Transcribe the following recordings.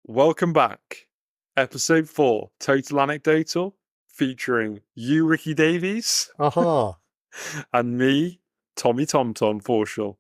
Welcome back. Episode 4, Total Anecdotal, featuring you, Ricky Davies, Aha. and me, Tommy Tomtom Forshall.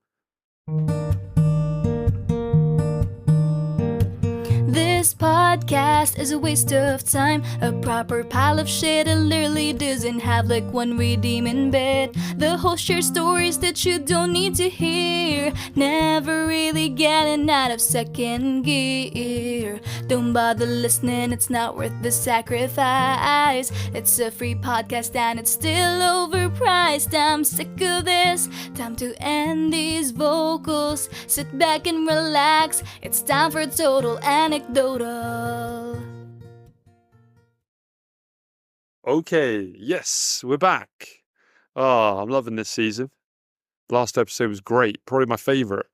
This podcast is a waste of time. A proper pile of shit. It literally doesn't have like one redeeming bit. The host shares stories that you don't need to hear. Never really getting out of second gear. Don't bother listening, it's not worth the sacrifice. It's a free podcast and it's still overpriced. I'm sick of this. Time to end these vocals. Sit back and relax. It's time for Total Anecdotal. Okay, yes, we're back. I'm loving this season. Last episode was great, probably my favourite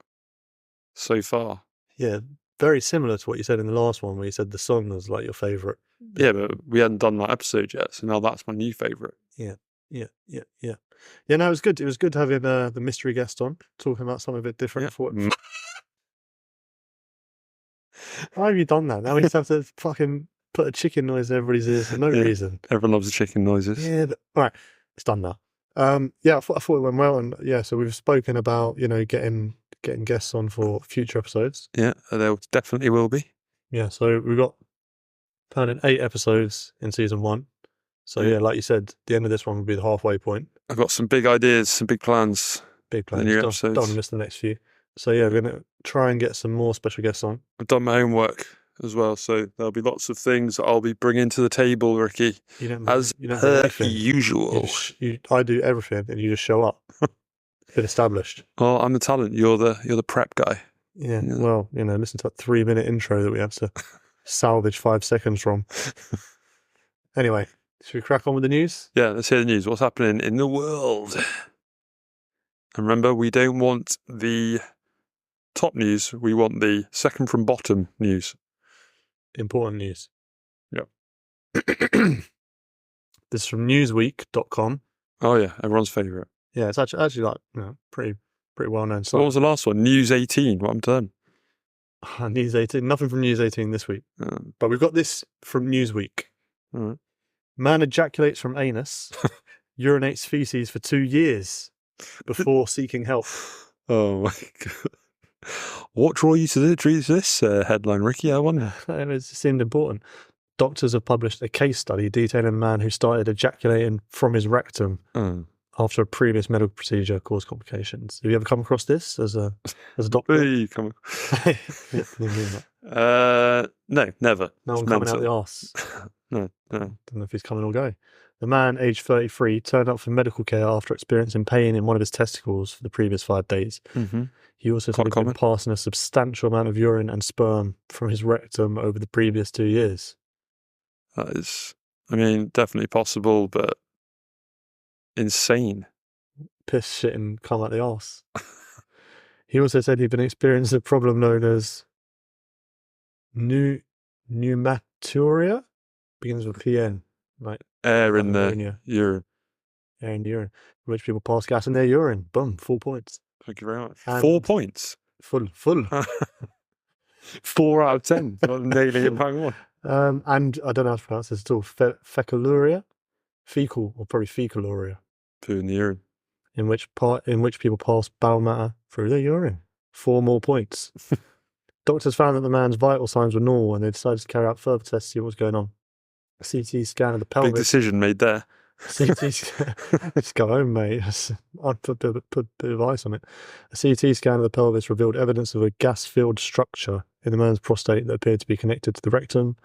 so far. Yeah, very similar to what you said in the last one, where you said the song was like your favourite. Yeah, but we hadn't done that episode yet, so now that's my new favourite. Yeah. No, it was good. It was good having the mystery guest on, talking about something a bit different. Yeah. Why have you done that? Now we just have to fucking put a chicken noise in everybody's ears for no reason. Everyone loves the chicken noises. Yeah, all right, it's done now. I thought it went well, and yeah, so we've spoken about getting guests on for future episodes. Yeah, there definitely will be. Yeah, so we've got planning 8 episodes in season 1. So yeah, like you said, the end of this one will be the halfway point. I've got some big ideas, some big plans. Big plans. New Don't episodes. want to miss the next few. So yeah, we're going to try and get some more special guests on. I've done my homework as well, so there'll be lots of things that I'll be bringing to the table, Ricky, as per usual. I do everything, and you just show up. Been established. Well, I'm the talent. You're the prep guy. Yeah. Well, listen to that 3-minute intro that we had to salvage 5 seconds from. Anyway, should we crack on with the news? Yeah, let's hear the news. What's happening in the world? And remember, we don't want the top news. We want the second from bottom news. Important news. Yep. This is from Newsweek.com. Oh yeah, everyone's favourite. Yeah, it's actually like pretty well known. So what was the last one? News 18. What happened to them? News 18. Nothing from News 18 this week. But we've got this from Newsweek. All right. Man ejaculates from anus, urinates feces for 2 years before seeking help. Oh my God. What drew you to this headline, Ricky? I wonder. It seemed important. Doctors have published a case study detailing a man who started ejaculating from his rectum after a previous medical procedure caused complications. Have you ever come across this as a doctor? No, never. No one coming out the arse. No. Don't know if he's coming or going. The man, aged 33, turned up for medical care after experiencing pain in one of his testicles for the previous 5 days. Mm-hmm. He also said he'd been passing a substantial amount of urine and sperm from his rectum over the previous 2 years. That is, definitely possible, but insane. Piss, shit, and come out the arse. He also said he'd been experiencing a problem known as pneumaturia. Begins with PN, like air in the urine. Air in the urine. Rich people pass gas in their urine. Boom, 4 points. Thank you very much. And 4 points? Full. 4 out of 10. Nailing it by one. And I don't know how to pronounce this at all. Fecaluria? Fecal, or probably fecaluria. Poo in the urine. In which people pass bowel matter through their urine. 4 more points. Doctors found that the man's vital signs were normal and they decided to carry out further tests to see what was going on. A CT scan of the pelvis. Big decision made there. CT scan. Just go home, mate. I'd put a bit of ice on it. A CT scan of the pelvis revealed evidence of a gas-filled structure in the man's prostate that appeared to be connected to the rectum.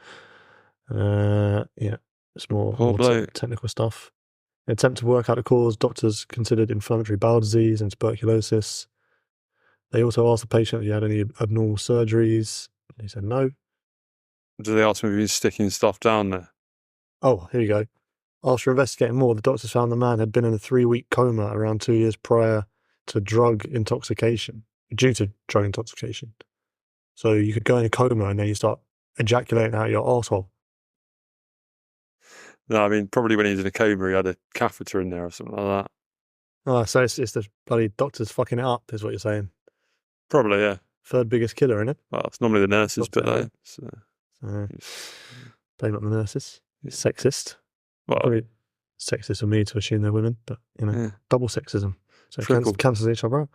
It's more technical stuff. In an attempt to work out the cause, doctors considered inflammatory bowel disease and tuberculosis. They also asked the patient if he had any abnormal surgeries. He said no. Did they ask him if he was sticking stuff down there? Oh, here you go. After investigating more, the doctors found the man had been in a 3-week coma around 2 years prior to due to drug intoxication. So you could go in a coma and then you start ejaculating out your arsehole. No, probably when he was in a coma, he had a catheter in there or something like that. Oh, so it's the bloody doctors fucking it up, is what you're saying. Probably, yeah. Third biggest killer, isn't it? Well, it's normally the nurses, but Blame up the nurses. Sexist. Well, Probably sexist of me to assume they're women, but double sexism. So it cancels each other out.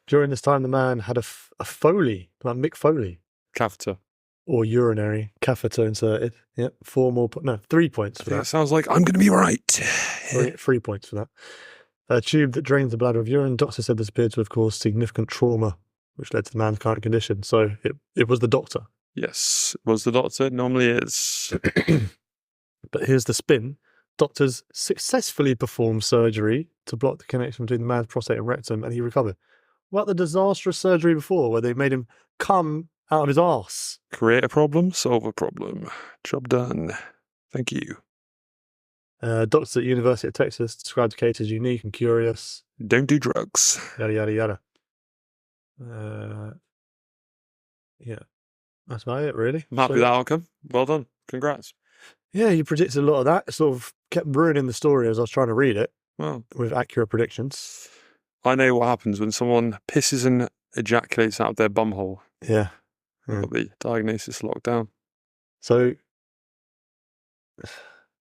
During this time, the man had a Foley, like Mick Foley. catheter. Or urinary catheter inserted. Yep. 3 points for that. Sounds like I'm going to be right. 3 points for that. A tube that drains the bladder of urine. Doctor said this appeared to have caused significant trauma, which led to the man's current condition. So it was the doctor. Yes, it was the doctor. Normally it's... But here's the spin. Doctors successfully performed surgery to block the connection between the man's prostate and rectum, and he recovered. What about the disastrous surgery before, where they made him come out of his arse? Create a problem, solve a problem. Job done. Thank you. Doctors at University of Texas described the case as unique and curious. Don't do drugs. Yada, yada, yada. Yeah. That's about it, really. I'm happy with that outcome. Well done. Congrats. Yeah, you predicted a lot of that. It sort of kept ruining the story as I was trying to read it. Well, with accurate predictions. I know what happens when someone pisses and ejaculates out of their bumhole. Yeah. I've got the diagnosis locked down. So,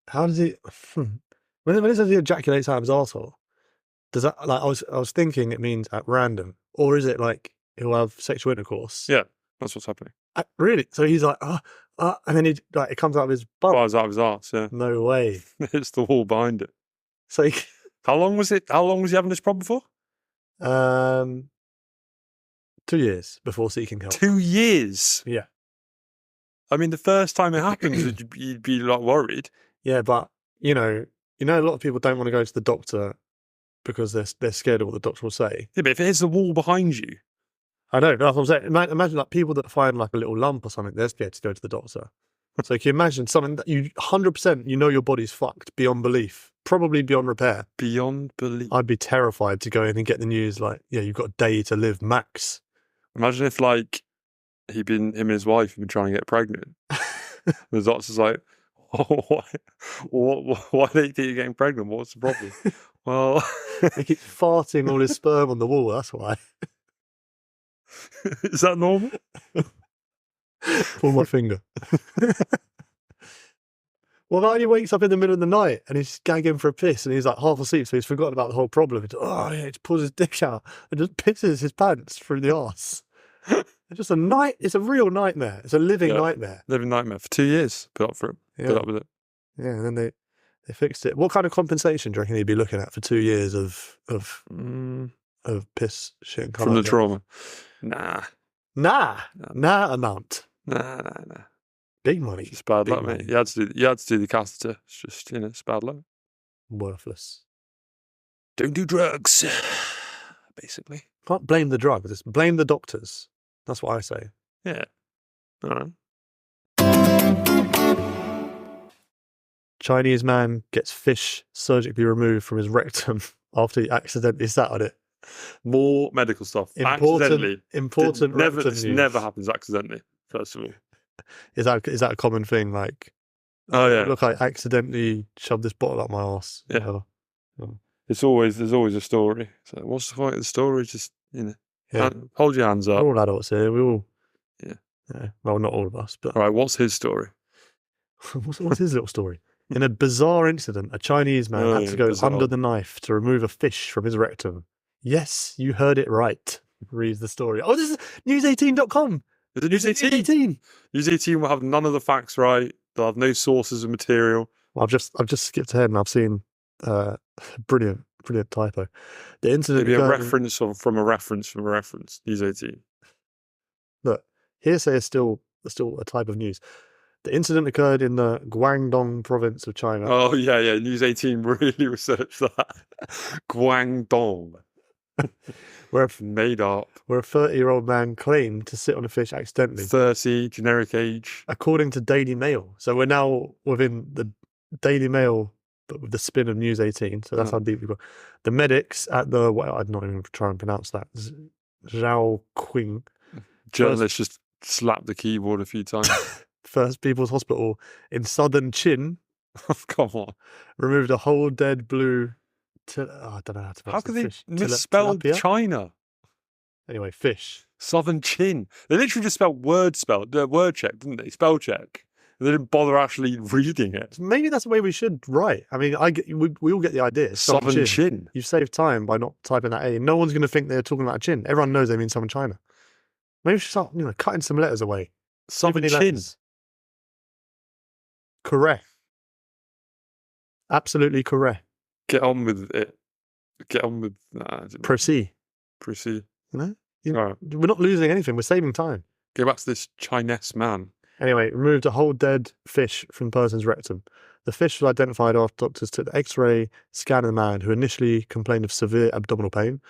how does he... When it says he ejaculates out of his arsehole, does that... Like, I was thinking it means at random. Or is it like he'll have sexual intercourse? Yeah, that's what's happening. Really? So he's like, and then it comes out of his bum. Fires out of his arse, yeah. No way. It's the wall behind it. So How long was he having this problem for? 2 years before seeking help. 2 years? Yeah. I mean, the first time it happens, you'd be like worried. Yeah, but you know, a lot of people don't want to go to the doctor because they're scared of what the doctor will say. Yeah, but if it hits the wall behind you. I know, that's what I'm saying. Imagine like people that find like a little lump or something, they're scared to go to the doctor. So can you imagine something that you 100% you know your body's fucked beyond belief, probably beyond repair. Beyond belief. I'd be terrified to go in and get the news like, yeah, you've got a day to live max. Imagine if like him and his wife have been trying to get pregnant. The doctor's like, oh, why do you think you're getting pregnant? What's the problem? Well, he keeps farting all his sperm on the wall, that's why. Is that normal? Pull my finger. Well, then he wakes up in the middle of the night and he's gagging for a piss and he's like half asleep, so he's forgotten about the whole problem. He just pulls his dick out and just pisses his pants through the arse. It's just it's a real nightmare. It's a living nightmare. Living nightmare for 2 years. Put up for it. Yeah. Put up with it. Yeah, and then they fixed it. What kind of compensation do you reckon he'd be looking at for 2 years of piss shit and from the trauma? Nah amount. Nah. Big money. It's bad luck, mate. You had to do the catheter. It's just, it's bad luck. Worthless. Don't do drugs. Basically. Can't blame the drugs. Just blame the doctors. That's what I say. Yeah. All right. Chinese man gets fish surgically removed from his rectum after he accidentally sat on it. More medical stuff. Important This never happens accidentally, first of all. Is that a common thing? Like, oh yeah, look, I accidentally shoved this bottle up my arse. Yeah. There's always a story. So what's the point of the story? Just, hold your hands up. We're all adults here. We all. Yeah. Well, not all of us, but. All right, what's his story? what's his little story? In a bizarre incident, a Chinese man had to go under the knife to remove a fish from his rectum. Yes, you heard it right. Reads the story. Oh, this is news18.com. Is it News 18? News 18 will have none of the facts right. They'll have no sources of material. Well, I've just skipped ahead and I've seen brilliant typo. The incident. Maybe a reference from a reference. News 18. Look, hearsay is still a type of news. The incident occurred in the Guangdong province of China. Oh yeah. News 18 really researched that. Guangdong. Made up. Where a 30-year-old man claimed to sit on a fish accidentally. 30, generic age. According to Daily Mail. So we're now within the Daily Mail, but with the spin of News 18. So that's how deep we go. The medics at the, I'm not even trying to pronounce that, Zhao Qing. Journalists just slapped the keyboard a few times. First People's Hospital in southern Chin. Come on. Removed a whole dead blue... I don't know how to pronounce How could they misspell China? Anyway, fish. Southern chin. They literally just spelled word check, didn't they? Spell check. They didn't bother actually reading it. Maybe that's the way we should write. I mean, we all get the idea. Southern chin. You've saved time by not typing that A. No one's going to think they're talking about a chin. Everyone knows they mean Southern China. Maybe we should start, cutting some letters away. Southern Too chin. many letters. Correct. Absolutely correct. Get on with it. Proceed. Proceed. Right. Right. We're not losing anything. We're saving time. Go back to this Chinese man. Anyway, removed a whole dead fish from the person's rectum. The fish was identified after doctors took the X-ray scan of the man, who initially complained of severe abdominal pain.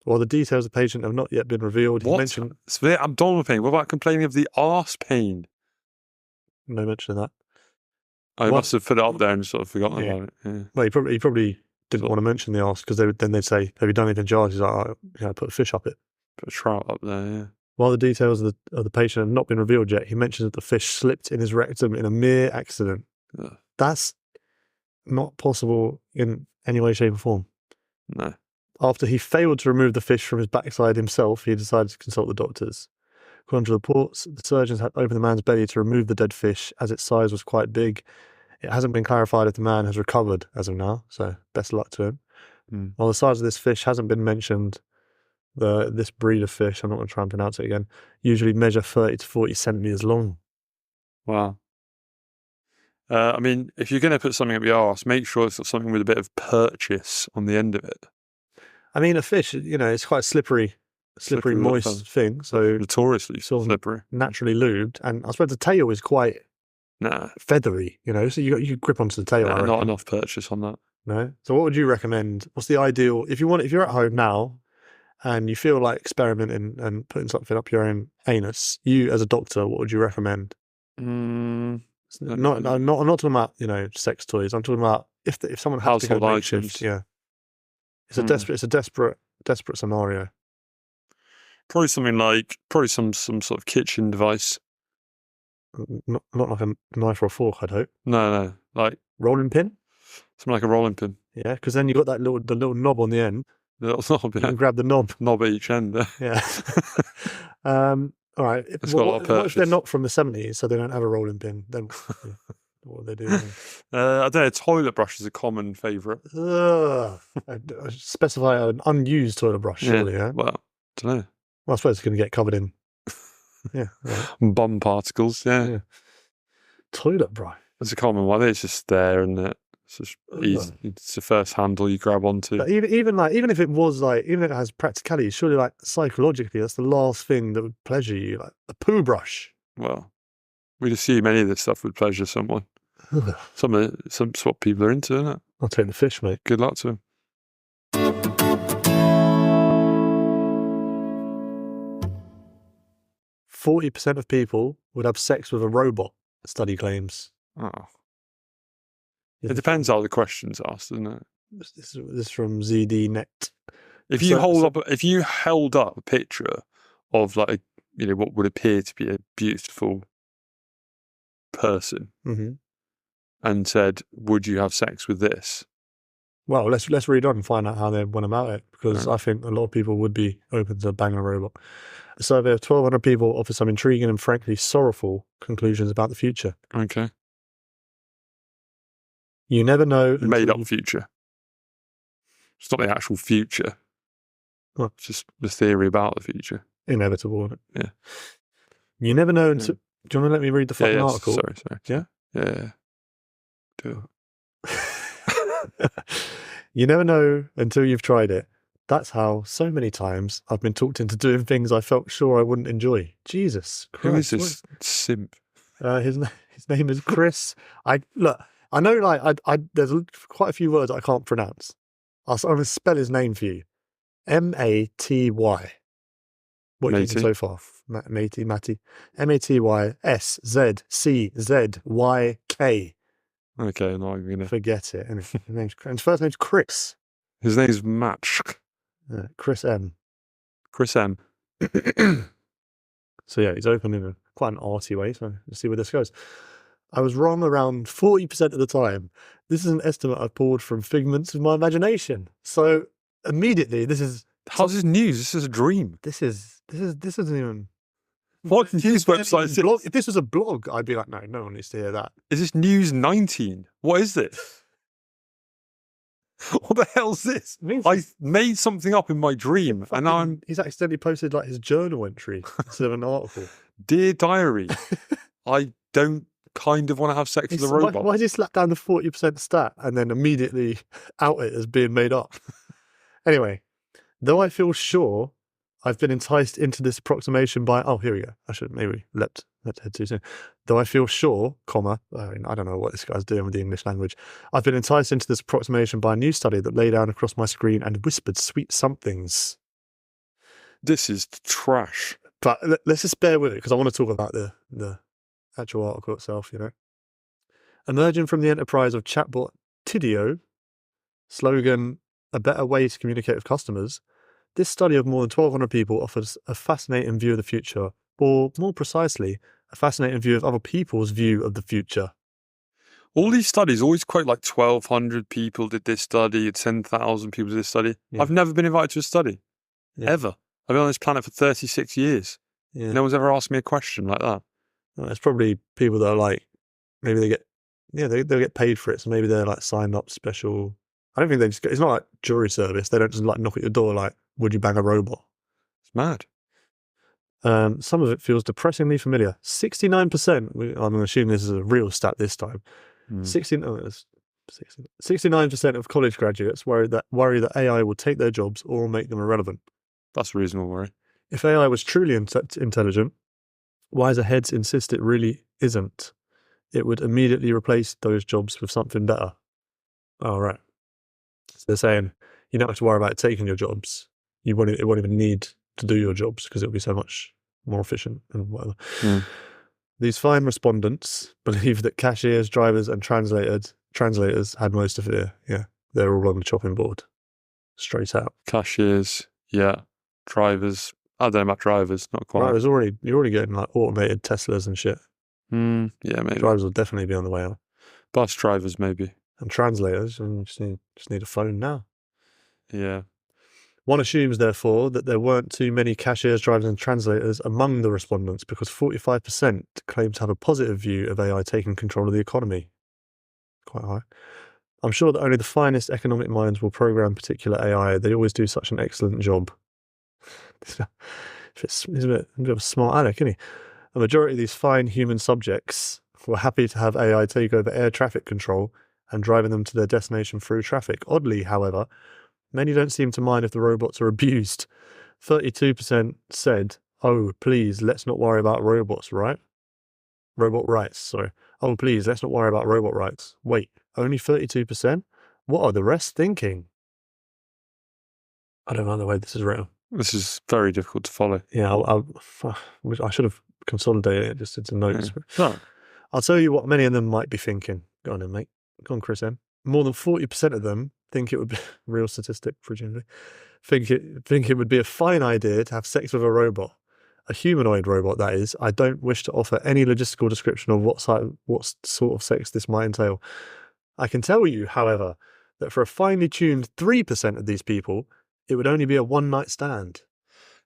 While the details of the patient have not yet been revealed, he mentioned severe abdominal pain. What about complaining of the arse pain? No mention of that. I must have put it up there and sort of forgotten about it. Yeah. Well, he probably didn't want to mention the arse because then they'd say, "Have you done anything, Giles?" He's like, "Put a fish up it." Put a trout up there. Yeah. While the details of the patient have not been revealed yet, he mentions that the fish slipped in his rectum in a mere accident. Ugh. That's not possible in any way, shape, or form. No. After he failed to remove the fish from his backside himself, he decided to consult the doctors. According to reports, the surgeons had opened the man's belly to remove the dead fish, as its size was quite big. It hasn't been clarified if the man has recovered as of now, so best of luck to him. While the size of this fish hasn't been mentioned, this breed of fish, I'm not going to try and pronounce it again, usually measure 30 to 40 centimetres long. Wow. I mean, if you're going to put something up your arse, make sure it's got something with a bit of purchase on the end of it. I mean, a fish, it's quite a slippery moist thing, so notoriously slippery, naturally lubed, and I suppose the tail is quite feathery, so you grip onto the tail. Not enough purchase on that. No. So what would you recommend? What's the ideal if you're at home now and you feel like experimenting and putting something up your own anus? You as a doctor, what would you recommend? I'm not talking about sex toys. I'm talking about if someone has household to go items. makeshift. Yeah, it's a desperate scenario. Probably something like some sort of kitchen device. Not like a knife or a fork, I'd hope. No, like rolling pin. Something like a rolling pin. Yeah, because then you got the little knob on the end. The little knob. Yeah. You can grab the knob. Knob at each end. Yeah. All right. What if they're not from the 70s, so they don't have a rolling pin? Then what would they do? I don't know. Toilet brush is a common favourite. Specify an unused toilet brush, surely. Yeah. Well, I don't know. Well, I suppose it's going to get covered in. Yeah. Right. Bum particles. Yeah. Toilet brush. It's a common one. It's just there, and it's just easy. It's the first handle you grab onto. But even if it was even if it has practicality, surely psychologically, that's the last thing that would pleasure you, like a poo brush. Well, we'd assume any of this stuff would pleasure someone. Some what people are into, isn't it? I'll take the fish, mate. Good luck to them. 40% of people would have sex with a robot, study claims. Oh. It depends how the question's asked, doesn't it? This is from ZDNet. If you held up a picture of what would appear to be a beautiful person and said, "Would you have sex with this?" Well, let's read on and find out how they went about it, because I think a lot of people would be open to bang a robot. A survey of 1,200 people offers some intriguing and frankly sorrowful conclusions about the future. Okay. You never know. Made up future. It's not the actual future. What? It's just the theory about the future. Inevitable, isn't it? Yeah. You never know until... Do you want to let me read the fucking article? Sorry. Yeah? Yeah. Do it. You never know until you've tried it. That's how so many times I've been talked into doing things I felt sure I wouldn't enjoy. Jesus Christ. Who is this simp? His name is Chris. I know there's quite a few words I can't pronounce. I'm going to spell his name for you. Maty. What are you thinking so far? Matty. MatySZCZYK. Okay, I'm not even going to... Forget it. And his first name's Chris. His name's Match. Chris M. Chris M. So yeah, he's open in quite an arty way, so let's see where this goes. I was wrong around 40% of the time. This is an estimate I pulled from figments of my imagination. So immediately, this is How's this news? This is a dream. This isn't even. What news website is blog? this? If this was a blog, I'd be like, no one needs to hear that. Is this News 19? What is this? What the hell's this? I made something up in my dream, and now he's accidentally posted like his journal entry instead of an article. Dear diary, I don't kind of want to have sex with a robot. Why did he slap down the 40% stat and then immediately out it as being made up? Anyway, though I feel sure I've been enticed into this approximation by... Oh, here we go. I should maybe leapt head too soon. Though I feel sure, comma, I don't know what this guy's doing with the English language. I've been enticed into this approximation by a new study that lay down across my screen and whispered sweet somethings. This is trash. But let's just bear with it, because I want to talk about the actual article itself, you know. Emerging from the enterprise of chatbot Tidio, slogan, a better way to communicate with customers, this study of more than 1,200 people offers a fascinating view of the future, or more precisely, a fascinating view of other people's view of the future. All these studies always quote like 1,200 people did this study, 10,000 people did this study. Yeah. I've never been invited to a study, ever. I've been on this planet for 36 years. Yeah. No one's ever asked me a question like that. Well, it's probably people that are like, maybe they get, they'll get paid for it, so maybe they're like signed up special. I don't think they just it's not like jury service. They don't just like knock at your door like, would you bang a robot? It's mad. Some of it feels depressingly familiar. 69%, I'm going to assume this is a real stat this time. 69% of college graduates worry that AI will take their jobs or make them irrelevant. That's a reasonable worry. If AI was truly intelligent, wiser heads insist it really isn't. It would immediately replace those jobs with something better. Oh, right. So they're saying you don't have to worry about it taking your jobs. It won't even need to do your jobs because it'll be so much more efficient and whatever. These fine respondents believe that cashiers, drivers, and translators had most of it. Yeah, they're all on the chopping board. Straight out. Cashiers, yeah. Drivers. I don't know about drivers, not quite. Right, you're already getting like automated Teslas and shit. Yeah, maybe. Drivers will definitely be on the way out. Bus drivers, maybe. And translators, and you just need a phone now. Yeah. One assumes, therefore, that there weren't too many cashiers, drivers, and translators among the respondents because 45% claim to have a positive view of AI taking control of the economy. Quite high. I'm sure that only the finest economic minds will program particular AI. They always do such an excellent job. He's a bit of a smart aleck, isn't he? A majority of these fine human subjects were happy to have AI take over air traffic control and driving them to their destination through traffic. Oddly, however, many don't seem to mind if the robots are abused. 32% said, oh, please, let's not worry about robots, right? Robot rights, sorry. Oh, please, let's not worry about robot rights. Wait, only 32%? What are the rest thinking? I don't know the way this is written. This is very difficult to follow. Yeah, I should have consolidated it just into notes. Yeah. No. I'll tell you what many of them might be thinking. Go on then, mate. Go on, Chris M. More than 40% of them think it would be real statistic, presumably. Think it would be a fine idea to have sex with a robot, a humanoid robot. That is. I don't wish to offer any logistical description of what sort of sex this might entail. I can tell you, however, that for a finely tuned 3% of these people, it would only be a one-night stand.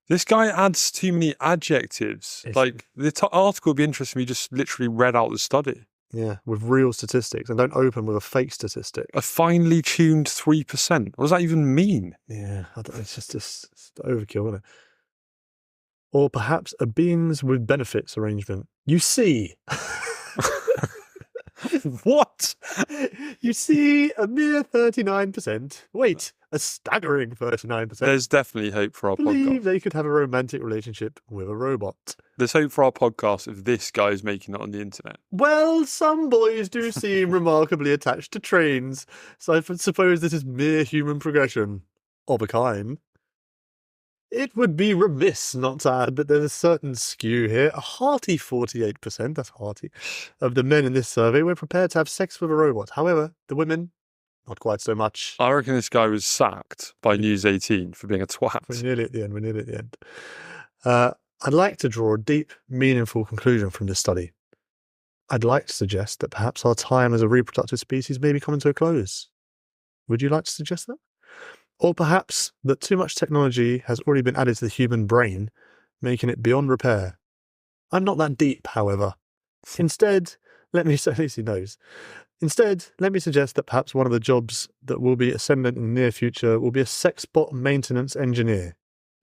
This guy adds too many adjectives. Like the article would be interesting if he just literally read out the study. Yeah, with real statistics, and don't open with a fake statistic. A finely tuned 3%. What does that even mean? Yeah, it's just overkill, isn't it? Or perhaps a beings with benefits arrangement. You see. What? You see, a mere 39%. Wait, a staggering 39%. There's definitely hope for our believe podcast. They could have a romantic relationship with a robot. There's hope for our podcast if this guy is making it on the internet. Well, some boys do seem remarkably attached to trains, so I suppose this is mere human progression of a kind. It would be remiss not to add that there's a certain skew here. A hearty 48%, that's hearty, of the men in this survey were prepared to have sex with a robot. However, the women, not quite so much. I reckon this guy was sacked by News 18 for being a twat. We're nearly at the end. I'd like to draw a deep, meaningful conclusion from this study. I'd like to suggest that perhaps our time as a reproductive species may be coming to a close. Would you like to suggest that? Or perhaps that too much technology has already been added to the human brain, making it beyond repair. I'm not that deep, however. Instead, at least he knows. Instead, let me suggest that perhaps one of the jobs that will be ascendant in the near future will be a sex bot maintenance engineer.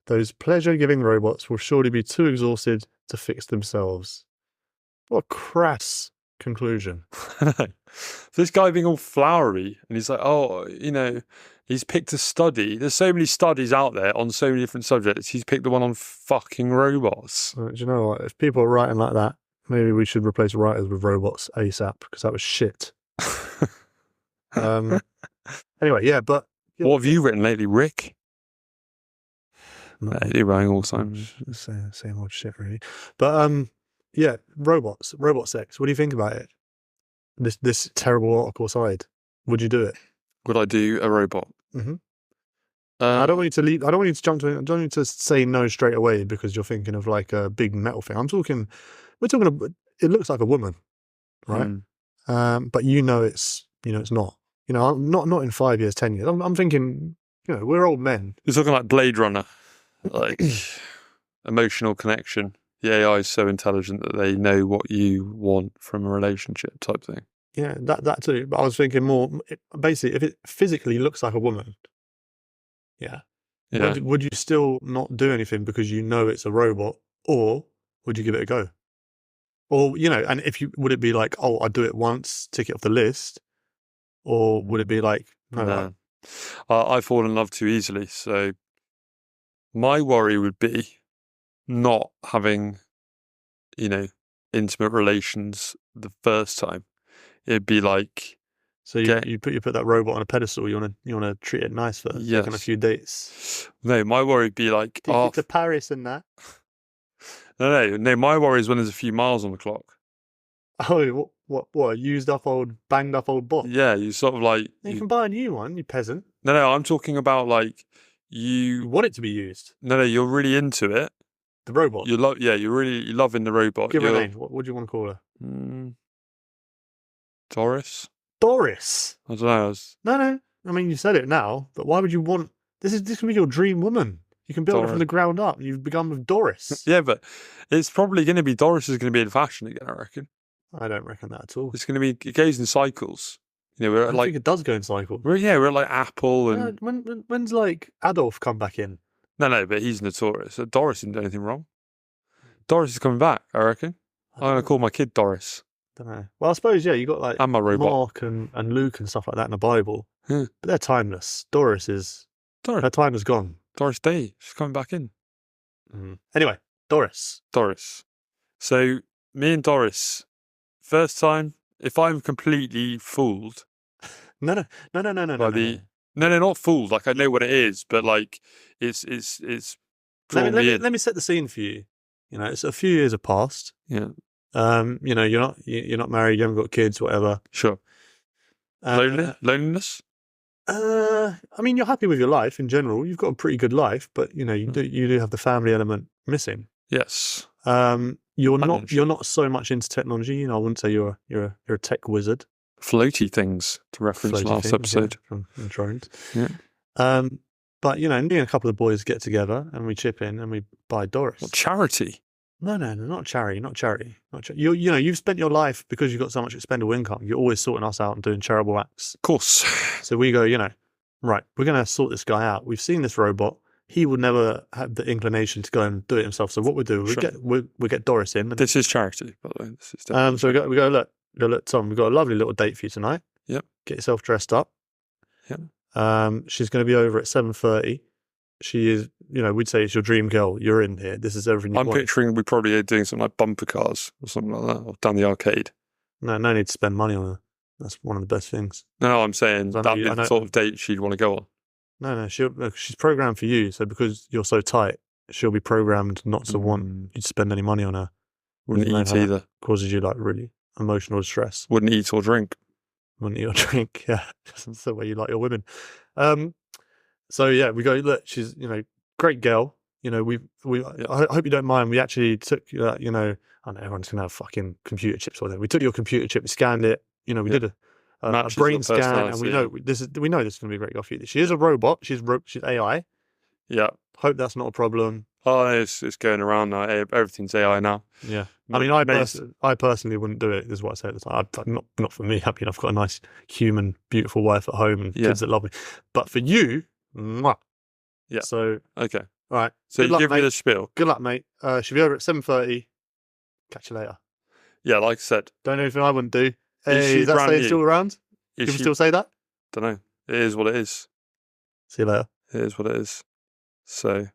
Those pleasure-giving robots will surely be too exhausted to fix themselves. What a crass conclusion. This guy being all flowery, and he's like, he's picked a study. There's so many studies out there on so many different subjects. He's picked the one on fucking robots. Do you know what? If people are writing like that, maybe we should replace writers with robots ASAP, because that was shit. Anyway, yeah, but... What have you written lately, Rick? You're writing all the time. Same old shit, really. But, yeah, robot sex. What do you think about it? This terrible article aside, would you do it? Would I do a robot? Mm-hmm. I don't want you to leave. I don't want you to jump to it. I don't want you to say no straight away because you're thinking of like a big metal thing. We're talking about, it looks like a woman, right? But it's not. Not in 5 years, 10 years. I'm thinking, we're old men. You're talking like Blade Runner, like emotional connection. The AI is so intelligent that they know what you want from a relationship type thing. Yeah, that too. But I was thinking more, basically, if it physically looks like a woman, would you still not do anything because it's a robot, or would you give it a go? Or, and would it be like, oh, I'd do it once, tick it off the list, or would it be like, no. I fall in love too easily, so my worry would be not having, intimate relations the first time. It'd be like, so you put that robot on a pedestal. You wanna treat it nice first. Yes. Take on a few dates. No, my worry would be like, take it to Paris and that. No. My worry is when there's a few miles on the clock. Oh, what? A banged up old bot? Yeah, you sort of like. You can buy a new one, you peasant. No, I'm talking about like you want it to be used. No, you're really into it. The robot. You're loving the robot. Give her a name. What do you want to call her? Doris. Doris. I don't know. No. I mean, you said it now, but why would you want? This can be your dream woman. You can build it from the ground up. You've begun with Doris. Yeah, but it's probably going to be Doris is going to be in fashion again, I reckon. I don't reckon that at all. It's going to be. It goes in cycles. I think it does go in cycles. We're at like Apple and. When's like Adolf come back in? No, but he's notorious. Doris didn't do anything wrong. Doris is coming back, I reckon. I'm going to call my kid Doris. Don't know. Well, I suppose, you got like and my robot. Mark and Luke and stuff like that in the Bible. But they're timeless. Doris. Her time is gone. Doris Day. She's coming back in. Anyway, Doris. So, me and Doris, first time, if I'm completely fooled. No. No, not fooled. Like, I know what it is, but like, it's let me set the scene for you. It's a few years have passed. Yeah. You're not married, you haven't got kids, whatever. Sure. Loneliness? I mean, you're happy with your life in general. You've got a pretty good life, but you do have the family element missing. Yes. You're not so much into technology. I wouldn't say you're a tech wizard. Floaty things, to reference last episode. From drones. Yeah. But me and a couple of boys get together and we chip in and we buy Doris. What, charity? No, not charity. You've spent your life, because you've got so much expendable income, you're always sorting us out and doing charitable acts. Of course. So we go, right, we're going to sort this guy out. We've seen this robot. He would never have the inclination to go and do it himself. So what we do, we get Doris in. This is charity, by the way. This is so we go, look, Tom, we've got a lovely little date for you tonight. Yep. Get yourself dressed up. Yep. She's going to be over at 7:30. She is, we'd say it's your dream girl. You're in here. This is everything you want. I'm picturing we probably are doing something like bumper cars or something like that, or down the arcade. No need to spend money on her. That's one of the best things. No, I'm saying that'd be the sort of date she'd want to go on. No, she's programmed for you. So because you're so tight, she'll be programmed not to want you to spend any money on her. Wouldn't eat either. Causes you like really emotional distress. Wouldn't eat or drink. Wouldn't eat or drink. Yeah, that's the way you like your women. So yeah, we go, look, she's, great girl. I hope you don't mind. We actually took, I know everyone's going to have fucking computer chips or whatever. We took your computer chip, we scanned it. We did a brain scan, and we know this is going to be a great goal for you. She is a robot. She's AI. Yeah. Hope that's not a problem. Oh, it's going around now. Everything's AI now. Yeah. I mean, I personally wouldn't do it, is what I say at the time. Not for me. I mean, I've got a nice, human, beautiful wife at home and kids that love me. But for you, mwah. Yeah. So, okay. All right. So you give me the spiel. Good luck, mate. She'll be over at 7:30. Catch you later. Yeah, like I said. Don't know anything I wouldn't do. Is that saying still around? Can we still say that? Don't know. It is what it is. See you later. It is what it is. So,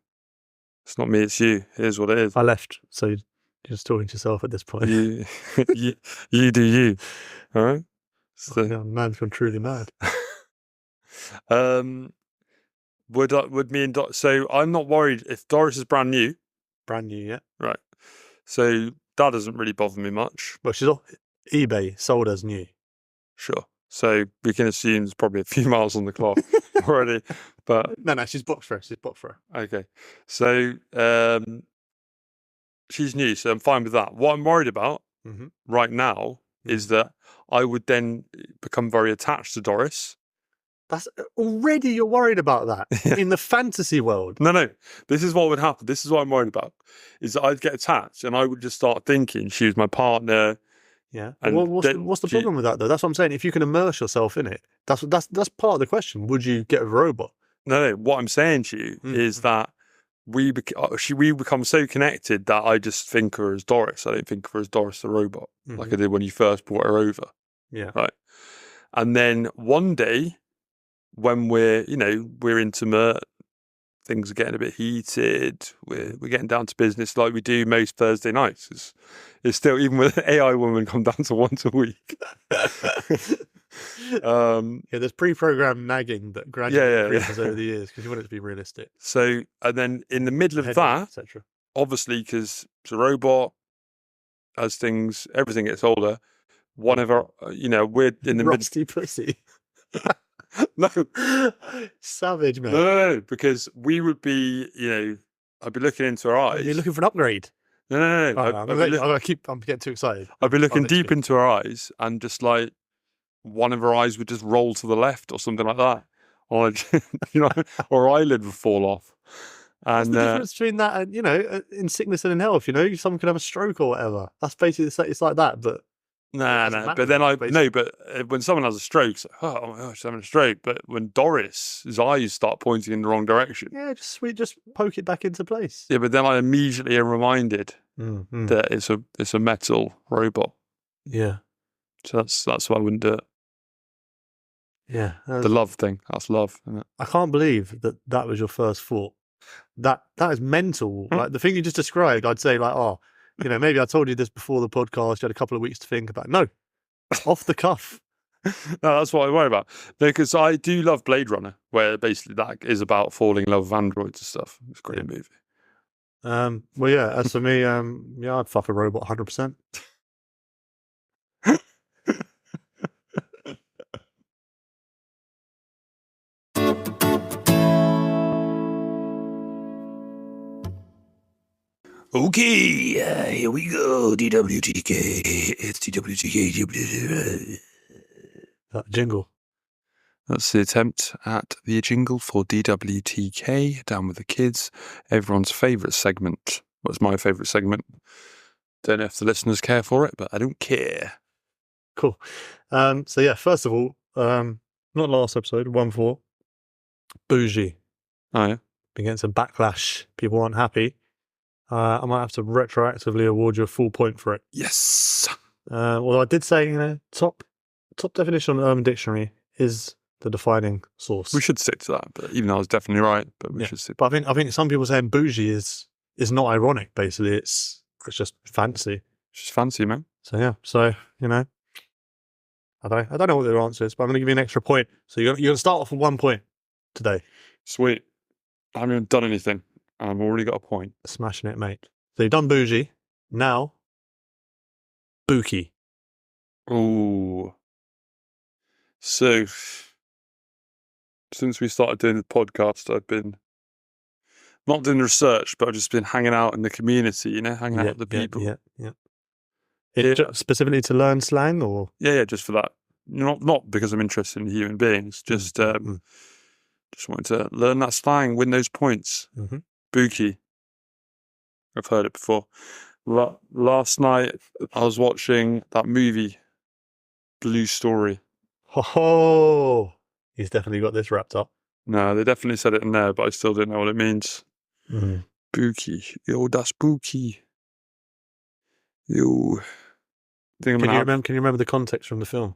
it's not me, it's you. It is what it is. I left, so you're just talking to yourself at this point. You do you. All right? So, man's gone truly mad. Would me and so I'm not worried if Doris is brand new. Brand new, yeah. Right. So that doesn't really bother me much. Well, she's off eBay, sold as new. Sure. So we can assume there's probably a few miles on the clock already. But no, she's booked for her. Okay. So she's new, so I'm fine with that. What I'm worried about right now is that I would then become very attached to Doris. That's already you're worried about that in the fantasy world. No. This is what would happen. This is what I'm worried about. Is that I'd get attached and I would just start thinking she was my partner. Yeah. Well, what's the problem with that though? That's what I'm saying. If you can immerse yourself in it, that's part of the question. Would you get a robot? No. What I'm saying to you is that we become so connected that I just think of her as Doris. I don't think of her as Doris the robot like I did when you first brought her over. Yeah. Right. And then one day, when we're intimate, things are getting a bit heated. We're getting down to business like we do most Thursday nights. It's still, even with an AI woman, come down to once a week. There's pre-programmed nagging that gradually increases over the years because you want it to be realistic. So, and then in the middle of that, obviously, because it's a robot, as everything gets older. One of our, we're in the rusty pussy. No. Savage, man. No, because we would be, I'd be looking into her eyes. You're looking for an upgrade? No. I'm getting too excited. I'd be looking deep into her eyes and just like one of her eyes would just roll to the left or something like that. Or, or eyelid would fall off. And what's the difference between that and, in sickness and in health, someone could have a stroke or whatever. That's basically, it's like that, but... No. But then but when someone has a stroke, it's like, oh my gosh, she's having a stroke. But when Doris's eyes start pointing in the wrong direction, we just poke it back into place. Yeah, but then I immediately am reminded that it's a metal robot. Yeah, so that's why I wouldn't do it. Yeah, the love thing. That's love, isn't it? I can't believe that was your first thought. That is mental. Like the thing you just described, I'd say like, oh. Maybe I told you this before the podcast. You had a couple of weeks to think about it. No, off the cuff. No, that's what I worry about. Because I do love Blade Runner, where basically that is about falling in love with androids and stuff. It's a great movie. Well, yeah. As for me, I'd fuck a robot 100%. Okay, here we go. DWTK. It's DWTK. That jingle. That's the attempt at the jingle for DWTK, Down with the Kids. Everyone's favourite segment. Well, it's my favourite segment. Don't know if the listeners care for it, but I don't care. Cool. So yeah, first of all, not last episode, 1-4. Bougie. Oh yeah. Been getting some backlash. People aren't happy. I might have to retroactively award you a full point for it. Yes. Although I did say, top definition on Urban Dictionary is the defining source. We should stick to that, but even though I was definitely right, but we should stick. But I think some people saying bougie is not ironic. Basically, it's just fancy. It's just fancy, man. So yeah. So I don't know what their answer is, but I'm going to give you an extra point. So you're going to start off with 1 point today. Sweet. I haven't even done anything. I've already got a point. Smashing it, mate. So you've done bougie. Now, bookie. Ooh. So, since we started doing the podcast, I've been not doing research, but I've just been hanging out in the community, hanging out with the people. Yeah. Specifically to learn slang, or? Yeah, just for that. Not because I'm interested in human beings. Just wanted to learn that slang, win those points. Mm-hmm. Spooky. I've heard it before. Last night I was watching that movie, Blue Story. Oh, he's definitely got this wrapped up. No, they definitely said it in there, but I still don't know what it means. Mm. Spooky. Yo, that's spooky. Yo. Can you remember the context from the film?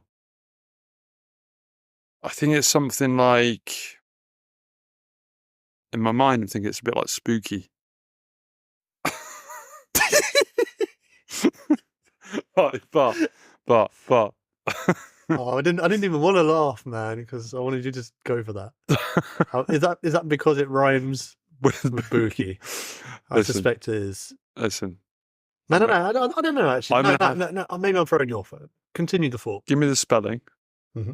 I think it's something like, in my mind, I think it's a bit like spooky. but. Oh, I didn't even want to laugh, man, because I wanted you to just go for that. Is that because it rhymes with booky? I suspect it is. Listen. No, I don't know, actually. No, maybe I'm throwing you off. Continue the thought. Give me the spelling. Mm-hmm.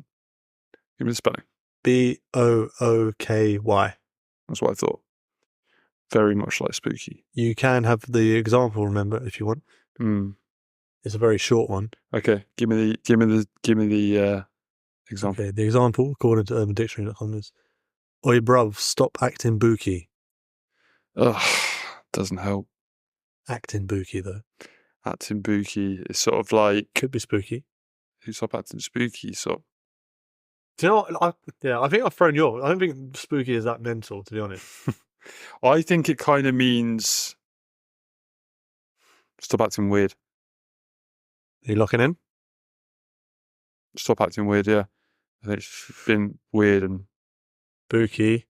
Give me the spelling. Booky. That's what I thought. Very much like spooky. You can have the example, remember, if you want. It's a very short one. Okay, give me the example. Okay, the example, according to UrbanDictionary.com, is "Oi, bruv, stop acting booky." Ugh, doesn't help. Acting booky, though. Acting booky is sort of like... Could be spooky. Who stop acting spooky, so... Do you know what? I think I've thrown you off. I don't think spooky is that mental, to be honest. I think it kind of means... Stop acting weird. Are you locking in? Stop acting weird, yeah. I think it's been weird and... Booky.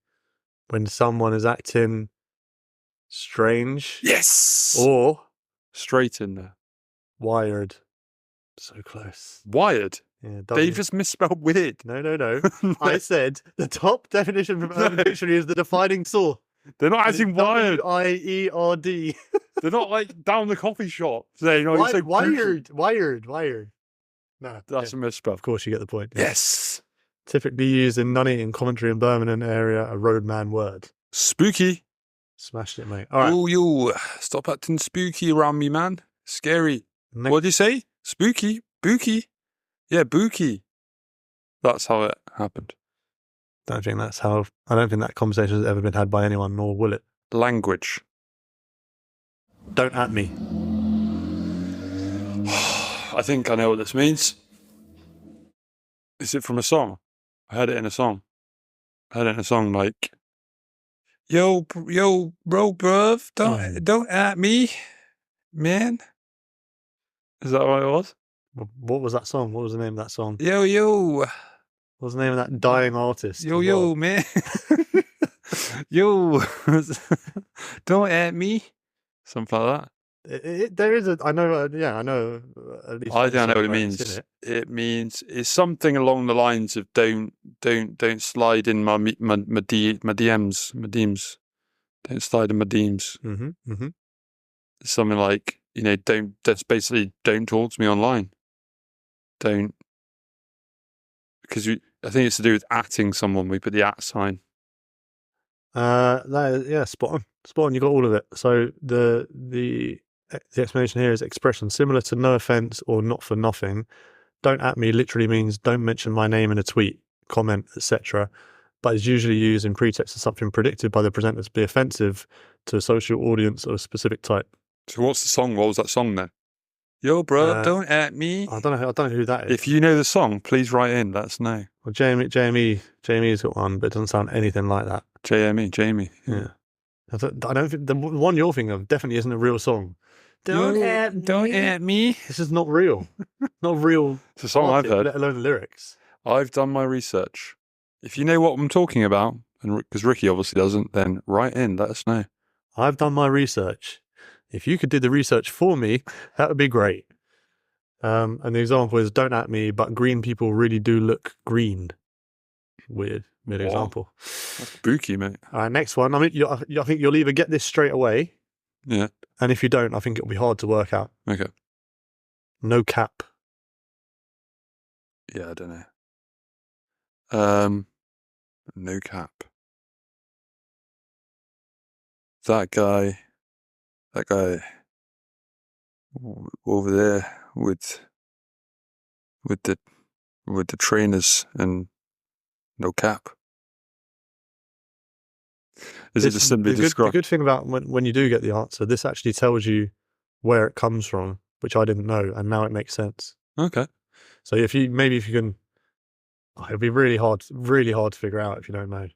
When someone is acting strange. Yes! Or... Straight in there. Wired. So close. Wired? Yeah, They've just misspelled weird. No. I said the top definition from Urban Dictionary is the defining source. They're not acting wired. W-I-E-R-D. They're not like down the coffee shop saying, "Oh, you say wired." No, that's a misspell. Of course, you get the point. Yeah. Yes. Typically used in Nuneaton, Coventry, and Birmingham area, a roadman word. Spooky. Smashed it, mate. All right. Oh, you stop acting spooky around me, man. Scary. What did you say? Spooky, booky. Yeah, booky. That's how it happened. I don't think that conversation has ever been had by anyone, nor will it. Language. Don't at me. I think I know what this means. Is it from a song? I heard it in a song. Like, yo, bro, bruv, don't at me, man. Is that what it was? What was that song? What was the name of that song? Yo. What was the name of that dying artist? Yo, man. Yo. Don't at me. Something like that. There is I know. At least I don't know what it means. It means it's something along the lines of don't slide in my DMs. Don't slide in my DMs. Mm-hmm. It's something like, that's basically don't talk to me online. Don't, because I think it's to do with atting someone. We put the at sign. Spot on. You got all of it. So the explanation here is expression similar to no offense or not for nothing. Don't at me literally means don't mention my name in a tweet, comment, etc., but is usually used in pretext of something predicted by the presenter to be offensive to a social audience of a specific type. So what's the song? What was that song then? Yo, bro, don't at me. I don't know who that is. If you know the song, please write in. Let us know. Well, Jamie's got one, but it doesn't sound anything like that. Jamie. Yeah. I don't think the one you're thinking of definitely isn't a real song. Don't at me. This is not real. Not real. It's a song I've heard. Let alone the lyrics. I've done my research. If you know what I'm talking about, and because Ricky obviously doesn't, then write in. Let us know. I've done my research. If you could do the research for me, that would be great. And the example is don't at me, but green people really do look green. Weird example. That's spooky, mate. All right, next one. I mean, I think you'll either get this straight away. Yeah. And if you don't, I think it'll be hard to work out. Okay. No cap. Yeah, I don't know. No cap. That guy over there with the with the trainers and no cap. Is it just simply described? The good thing about when you do get the answer, this actually tells you where it comes from, which I didn't know, and now it makes sense. Okay. So if you can, it'll be really hard to figure out if you don't know.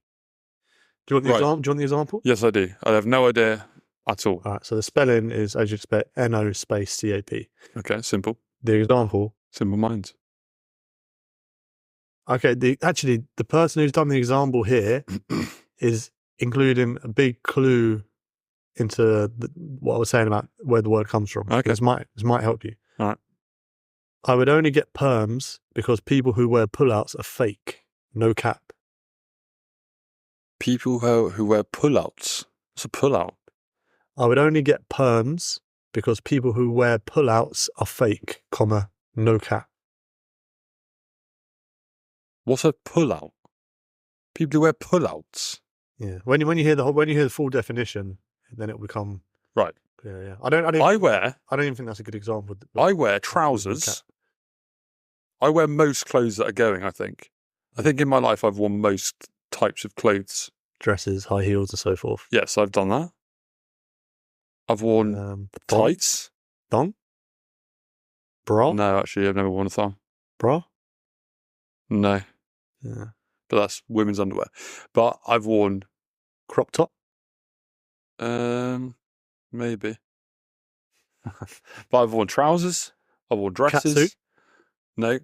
Do you want the example? Do you want the example? Yes, I do. I have no idea at all. All right. So the spelling is, as you expect, NO space CAP. Okay, simple. The example. Simple minds. Okay. The person who's done the example here is including a big clue into what I was saying about where the word comes from. Okay. This might help you. All right. I would only get perms because people who wear pullouts are fake. No cap. People who wear pullouts. What's a pullout? I would only get perms because people who wear pullouts are fake, comma, no cap. What's a pullout? People who wear pullouts. Yeah. When you hear the full definition, then it will become right. clear. Yeah. I don't even think that's a good example. I wear trousers. I wear most clothes that are going, I think in my life I've worn most types of clothes. Dresses, high heels and so forth. Yes, I've done that. I've worn tights. Thong? Bra? No, actually, I've never worn a thong. Bra? No. Yeah. But that's women's underwear. But I've worn... Crop top? Maybe. But I've worn trousers. I've worn dresses. Catsuit? No.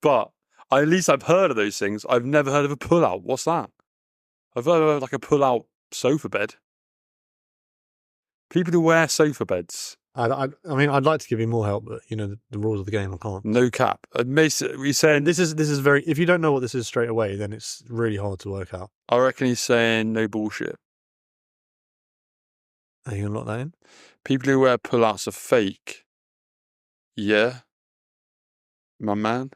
But at least I've heard of those things. I've never heard of a pull-out. What's that? I've heard of like a pull-out sofa bed. People who wear sofa beds. I mean, I'd like to give you more help, but the rules of the game, I can't. No cap. We saying this is very. If you don't know what this is straight away, then it's really hard to work out. I reckon he's saying no bullshit. Are you gonna lock that in? People who wear pull-outs are fake. Yeah, my man.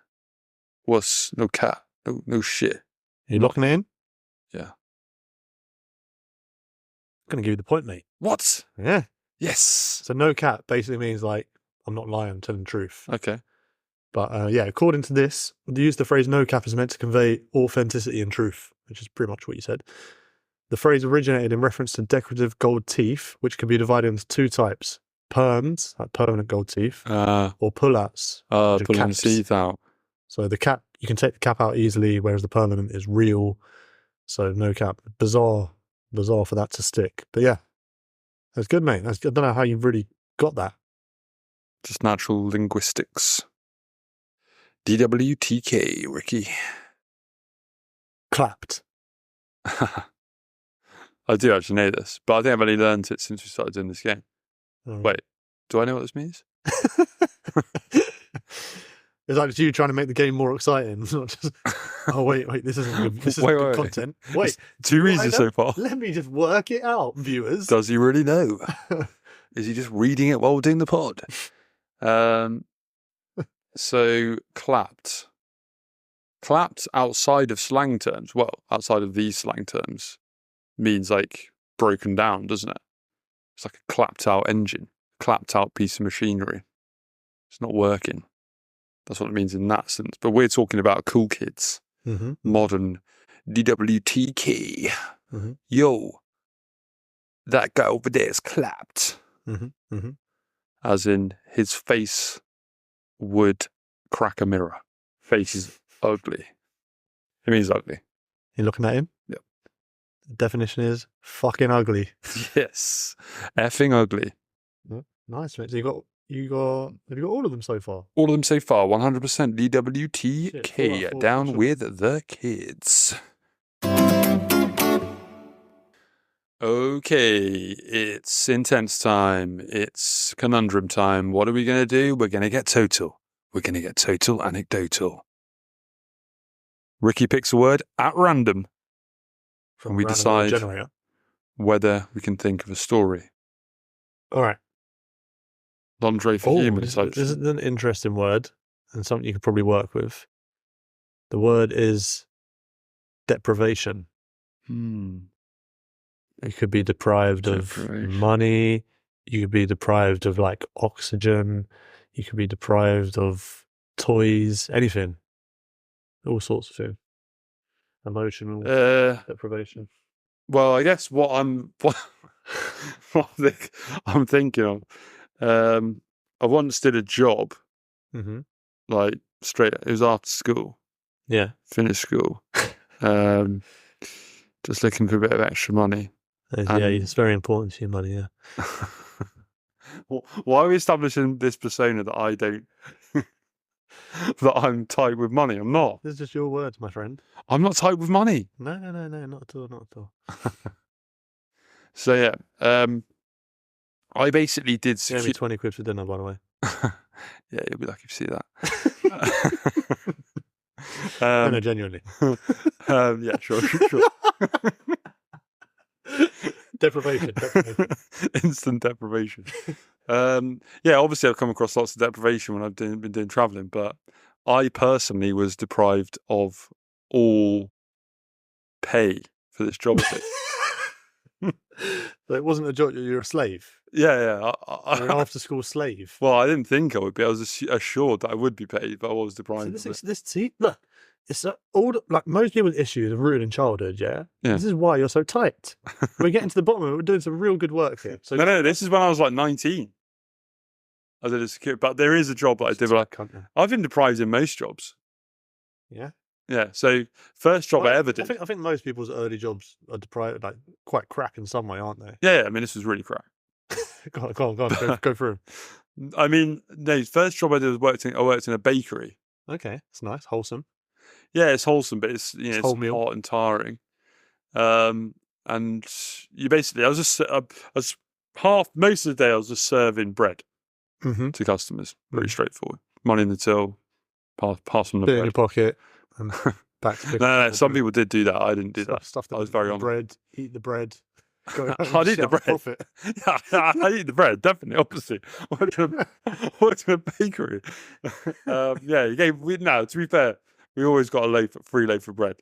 What's no cap? No shit. Are you locking it in? Yeah. I'm gonna give you the point, mate. What? Yeah. Yes. So no cap basically means like I'm not lying, I'm telling the truth. Okay. But according to this, the use of the phrase no cap is meant to convey authenticity and truth, which is pretty much what you said. The phrase originated in reference to decorative gold teeth, which can be divided into two types: perms, like permanent gold teeth, or pullouts, pulling the teeth out. So the cap, you can take the cap out easily, whereas the permanent is real. So no cap. Bizarre for that to stick. But yeah, that's good, mate. I don't know how you've really got that. Just natural linguistics. DWTK, Ricky. Clapped. I do actually know this, but I think I've only learned it since we started doing this game. Oh. Wait, do I know what this means? It's like you trying to make the game more exciting. Not just, oh, wait, this isn't good. This isn't good content. Wait. 2 reasons so far. Let me just work it out, viewers. Does he really know? Is he just reading it while doing the pod? So, clapped. Clapped outside of slang terms, outside of these slang terms, means like broken down, doesn't it? It's like a clapped out engine, clapped out piece of machinery. It's not working. That's what it means in that sense. But we're talking about cool kids, modern DWTK. Mm-hmm. Yo, that guy over there is clapped. As in, his face would crack a mirror. Face is ugly. It means ugly. You looking at him? Yep. The definition is fucking ugly. Yes. Effing ugly. Nice, mate. So have you got all of them so far? All of them so far, 100% DWTK. Down with the kids. Okay, it's intense time. It's conundrum time. What are we going to do? We're going to get total. We're going to get total anecdotal. Ricky picks a word at random. And we decide whether we can think of a story. All right. Lingerie for humans. This is an interesting word and something you could probably work with. The word is deprivation. You could be deprived of money. You could be deprived of like oxygen. You could be deprived of toys, anything, all sorts of things. Emotional deprivation. Well, I guess what I'm thinking of. I once did a job, like straight. It was after school. Yeah, finished school. Just looking for a bit of extra money. Yeah, it's very important to your money. Yeah. Why are we establishing this persona that I don't, that I'm tight with money? I'm not. This is just your words, my friend. I'm not tight with money. No, not at all, not at all. So yeah, I basically did. Gave me 20 quid for dinner, by the way. Yeah, you'll be lucky to see that. No, genuinely. Yeah, sure. Deprivation. Instant deprivation. Yeah, obviously I've come across lots of deprivation when I've been doing travelling, but I personally was deprived of all pay for this job. So it wasn't a job, you're a slave? Yeah. You're an after-school slave? Well, I didn't think I would be. I was assured that I would be paid, but I was deprived of it. See, look, it's like most people's issues are rooted in childhood, yeah? This is why you're so tight. We're getting to the bottom of it. We're doing some real good work here. So No, this is when I was like 19. I did a security, but there is a job that I did. I've been deprived in most jobs. Yeah? Yeah, so first job I ever did. I think most people's early jobs are deprived, like quite crap in some way, aren't they? Yeah, I mean, this was really crap. Go on, go through. I mean, no, first job I did was I worked in a bakery. Okay, it's nice, wholesome. Yeah, it's wholesome, but it's it's hot and tiring. And you basically, most of the day I was just serving bread to customers. Pretty straightforward. Money in the till, pass them the bread. In your pocket. And back to No, some people did do that. I didn't do that. Stuff I was very honest. Bread, eat the bread. I'd eat the bread. Profit. Yeah, I eat the bread, definitely. Opposite. Worked in a bakery. To be fair, we always got a free loaf of bread.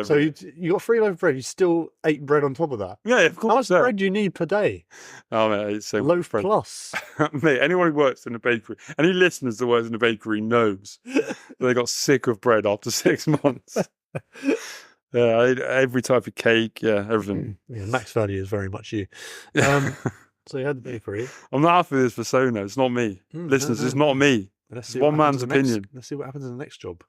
So you got 3 loaf of bread. You still ate bread on top of that. Yeah, of course. How much bread do you need per day? Oh mate, it's so loaf bread. Plus. Mate, anyone who works in a bakery, any listeners that works in a bakery knows that they got sick of bread after 6 months. Yeah, I ate every type of cake. Yeah, everything. Yeah, max value is very much you. So you had the bakery. I'm not happy with this persona. It's not me. Listeners, it's not me. It's one man's opinion. Let's see what happens in the next job.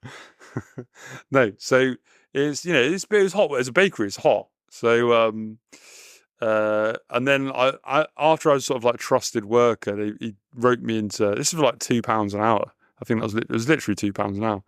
No, so it's it was hot. As a bakery, it's hot. So and then I after I was sort of like trusted worker, he wrote me into this was like £2 an hour. I think it was literally £2 an hour,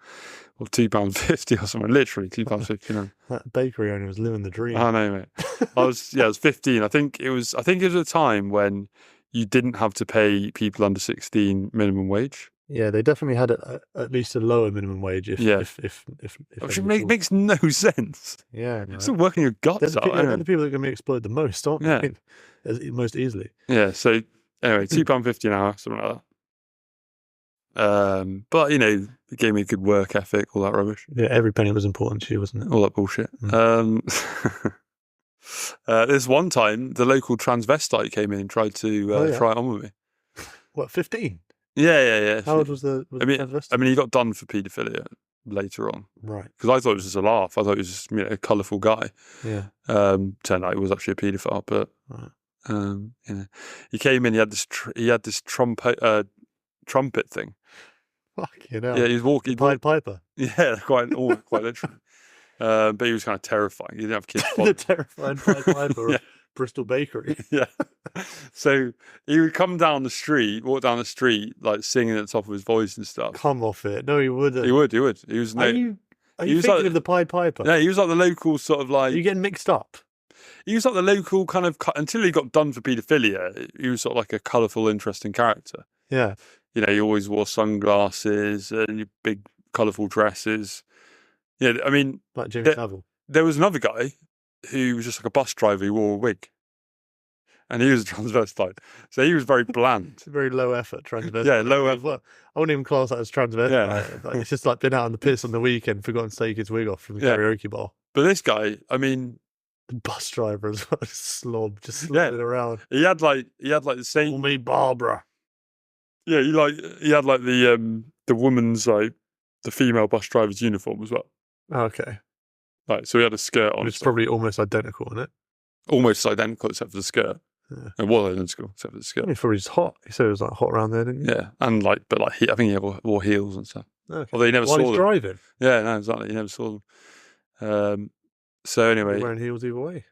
or £2.50 or something. Literally £2.50. That bakery owner was living the dream. I know, mate. I was 15. I think it was a time when you didn't have to pay people under 16 minimum wage. Yeah, they definitely had at least a lower minimum wage. Which makes no sense. Yeah, no. Still working your guts out. They're the people that are going to be exploited the most, aren't they? Yeah, most easily. Yeah. So anyway, £2.50 an hour, something like that. But it gave me a good work ethic, all that rubbish. Yeah, every penny was important to you, wasn't it? All that bullshit. This one time, the local transvestite came in and tried to try it on with me. What, 15? Yeah. How old was the transvestite? I mean, he got done for paedophilia later on. Right. Because I thought it was just a laugh. I thought he was just a colourful guy. Yeah. Turned out he was actually a paedophile, but he came in. He had this trumpet thing. Fucking hell. Yeah, he was walking. Pied Piper. Yeah, quite literally. But he was kind of terrifying. He didn't have kids. The terrifying Pied Piper of Bristol Bakery. Yeah. So he would walk down the street, like singing at the top of his voice and stuff. Come off it. No, he wouldn't. He would. He was. Are you thinking of the Pied Piper? Yeah, he was like the local sort of like. Are you getting mixed up? He was like the local kind of until he got done for paedophilia. He was sort of like a colourful, interesting character. Yeah. He always wore sunglasses and big colourful dresses. Yeah, I mean, like Jimmy Savile. There was another guy who was just like a bus driver who wore a wig. And he was a transvestite. So he was very bland. It's a very low effort transvestite. Yeah, low effort. Well, I wouldn't even class that as transvestite. Yeah. It's just like been out on the piss on the weekend, forgotten to take his wig off from the karaoke bar. But this guy, I mean, the bus driver as well, just slobbing around. He had like the same. Call me Barbara. Yeah, he had like the woman's like the female bus driver's uniform as well. Okay. Like, so he had a skirt on. It's probably almost identical, isn't it? Almost identical except for the skirt. Yeah. It was identical except for the skirt. It's probably just hot. He said it was like hot around there, didn't he? Yeah, and like, but like, I think he wore heels and stuff. Okay. Although he never While saw he's them. driving. Yeah, no, exactly. He never saw them. So anyway, He's wearing heels either way.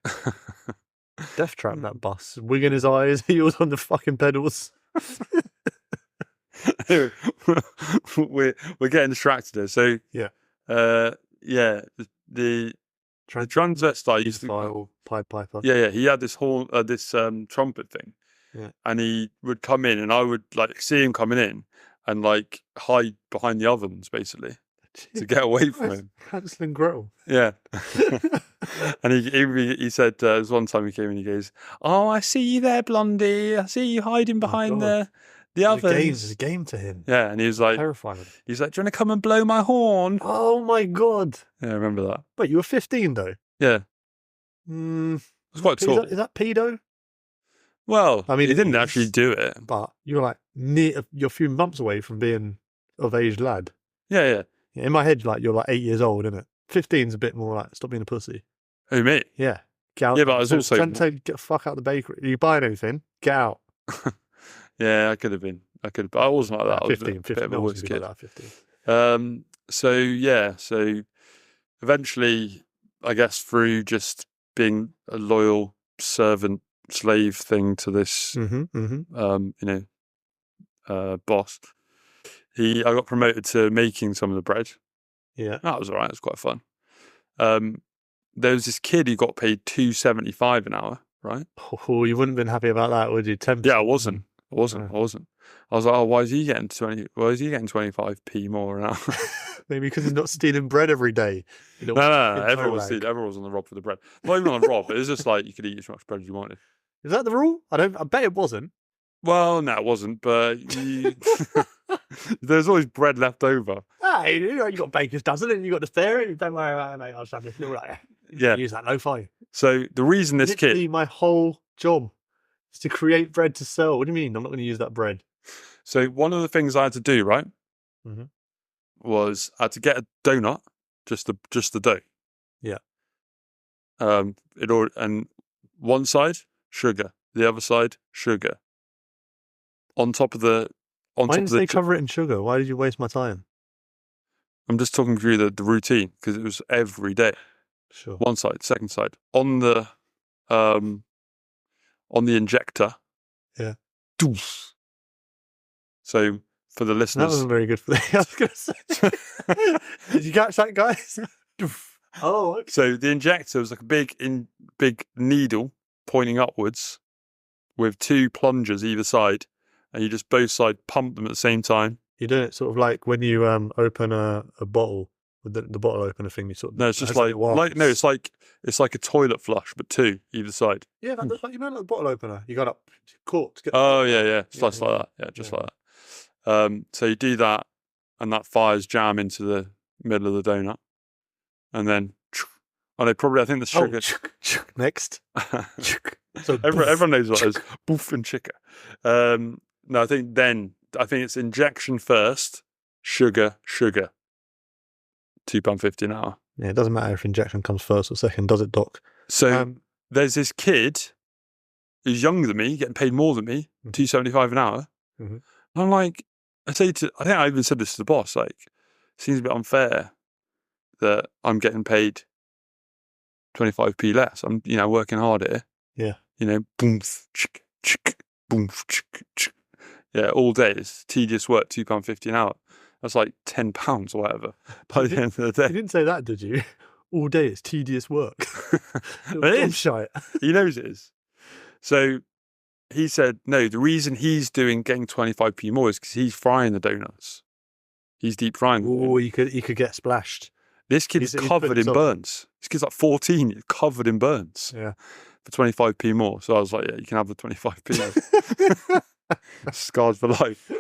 Death trap that bus. Wig in his eyes, heels on the fucking pedals. we're getting distracted here. So yeah, the transvestite used to Pied Piper. Yeah, he had this horn, this trumpet thing, and he would come in, and I would like see him coming in, and like hide behind the ovens basically to get away from him. Hansel and Gretel. Yeah, and he said there was one time he came in, he goes, "Oh, I see you there, Blondie. I see you hiding behind the ovens." It's a game to him. Yeah, and he was like, terrifying. He's like, "Do you want to come and blow my horn?" Oh my god! Yeah, I remember that. Wait, you were 15 though. Yeah, it was quite tall. Is that pedo? Well, I mean, he didn't actually do it, but you're like you're a few months away from being of age lad. Yeah. In my head, like you're like 8 years old, isn't it? 15's a bit more like stop being a pussy. Who, me? Yeah. Get out. Yeah, but I was also get the fuck out of the bakery. Are you buying anything? Get out. Yeah, I could have been. But I wasn't like that. 15, I was a bit of a worse kid. Like that, 15. So eventually, I guess through just being a loyal servant slave thing to this, boss, I got promoted to making some of the bread. Yeah, that was alright. It was quite fun. There was this kid who got paid $2.75 an hour. Right? Oh, you wouldn't have been happy about that, would you? 10%. Yeah, I wasn't. I was like, oh, why is he getting 25p more an hour? Maybe because he's not stealing bread every day. No, everyone was stealing. Everyone was on the rob for the bread. Not even on the rob, but it was just like you could eat as much bread as you wanted. Is that the rule? I bet it wasn't. Well, no, it wasn't. But there's always bread left over. Hey, you got baker's dozen and you got the spare. Don't worry about it, mate. I'll just have this little like yeah. Use that lo-fi. So the reason this Literally, my whole job is to create bread to sell. What do you mean? I'm not going to use that bread. So one of the things I had to do, right, was I had to get a donut, just the dough. Yeah. And one side sugar, the other side sugar. On top of the. Why didn't they cover it in sugar? Why did you waste my time? I'm just talking through the routine because it was every day. Sure. One side, second side. On the injector. Yeah. Doof. So for the listeners. That wasn't very good for me. I was going to say. Did you catch that, guys? Oh, okay. So the injector was like a big needle pointing upwards with two plungers either side, and you just both sides pump them at the same time. You're doing it sort of like when you open a bottle with the bottle opener thing. You sort of it's just it's like a toilet flush, but two either side. Yeah, that looks like like a bottle opener. You got up cork. Oh yeah, like that. Yeah, just like that. So you do that, and that fires jam into the middle of the donut, and then I think the sugar next. So everyone knows what it is. Boof and chicka. No, I think it's injection first, sugar. £2.50 an hour. Yeah, it doesn't matter if injection comes first or second, does it, Doc? So there's this kid who's younger than me, getting paid more than me, $2.75 an hour. Mm-hmm. I'm like, I think I even said this to the boss, like, seems a bit unfair that I'm getting paid 25p less. I'm, working hard here. Yeah. Boom, chick, boom, chick. Yeah, all day. It's tedious work, £2.50 an hour. That's like £10 or whatever by the end of the day. You didn't say that, did you? All day it's tedious work. It is. Shite. He knows it is. So he said, no, the reason he's getting 25p more is because he's frying the donuts. He's deep frying them. Oh, he could get splashed. This kid is covered in burns. This kid's like 14, he's covered in burns. Yeah. For 25p more. So I was like, yeah, you can have the 25p. Scarred for life.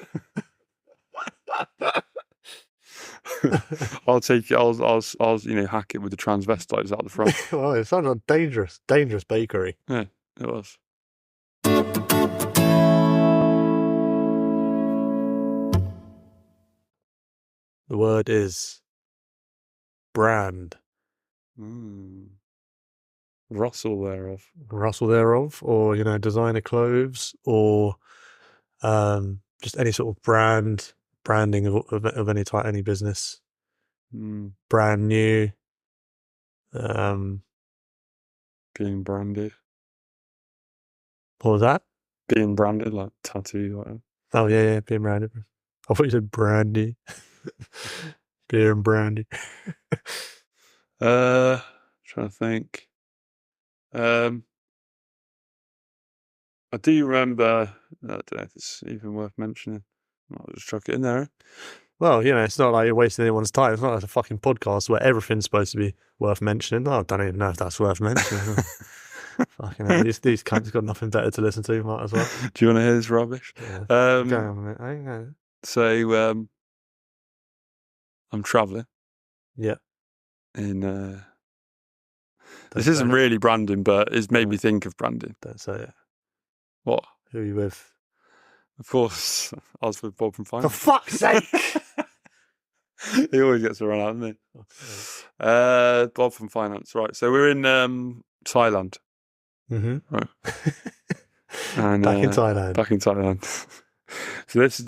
I'll take it. I'll hack it with the transvestites out the front. Well, it sounds like a dangerous bakery. Yeah, it was. The word is brand. Rustle thereof. Rustle thereof, or designer clothes, or just any sort of branding of any type, any business. Brand new. Being branded. What was that? Being branded, like tattoo, like that. Oh yeah, being branded. I thought you said brandy. Beer and brandy. Trying to think. I do remember. I don't know if it's even worth mentioning. I'll just chuck it in there. Well, it's not like you're wasting anyone's time. It's not like a fucking podcast where everything's supposed to be worth mentioning. I don't even know if that's worth mentioning. Fucking hell, these cunts got nothing better to listen to, might as well. Do you want to hear this rubbish? Yeah. Go on a minute. I know. So, I'm travelling. Yeah. In this isn't really branding, but it's made me think of branding. Don't say it. What? Who are you with? Of course, I was with Bob from For Finance. fuck's sake! He always gets to run out, doesn't he? Bob from Finance, right. So we're in Thailand. Mm-hmm. Right. And, Back in Thailand. Back in Thailand. So this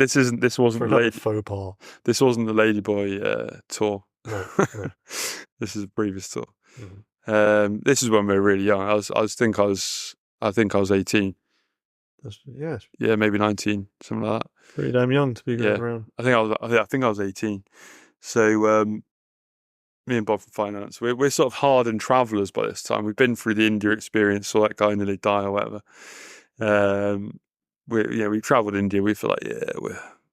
wasn't the faux pas. This wasn't the Ladyboy tour. No. This is a previous tour. Mm-hmm. This is when we were really young. I think I was 18. Yeah, maybe 19, something like that. Pretty damn young to be going around. I think I was 18. So me and Bob from Finance, we're sort of hardened travellers by this time. We've been through the India experience, saw that guy nearly die or whatever. We travelled India. We feel like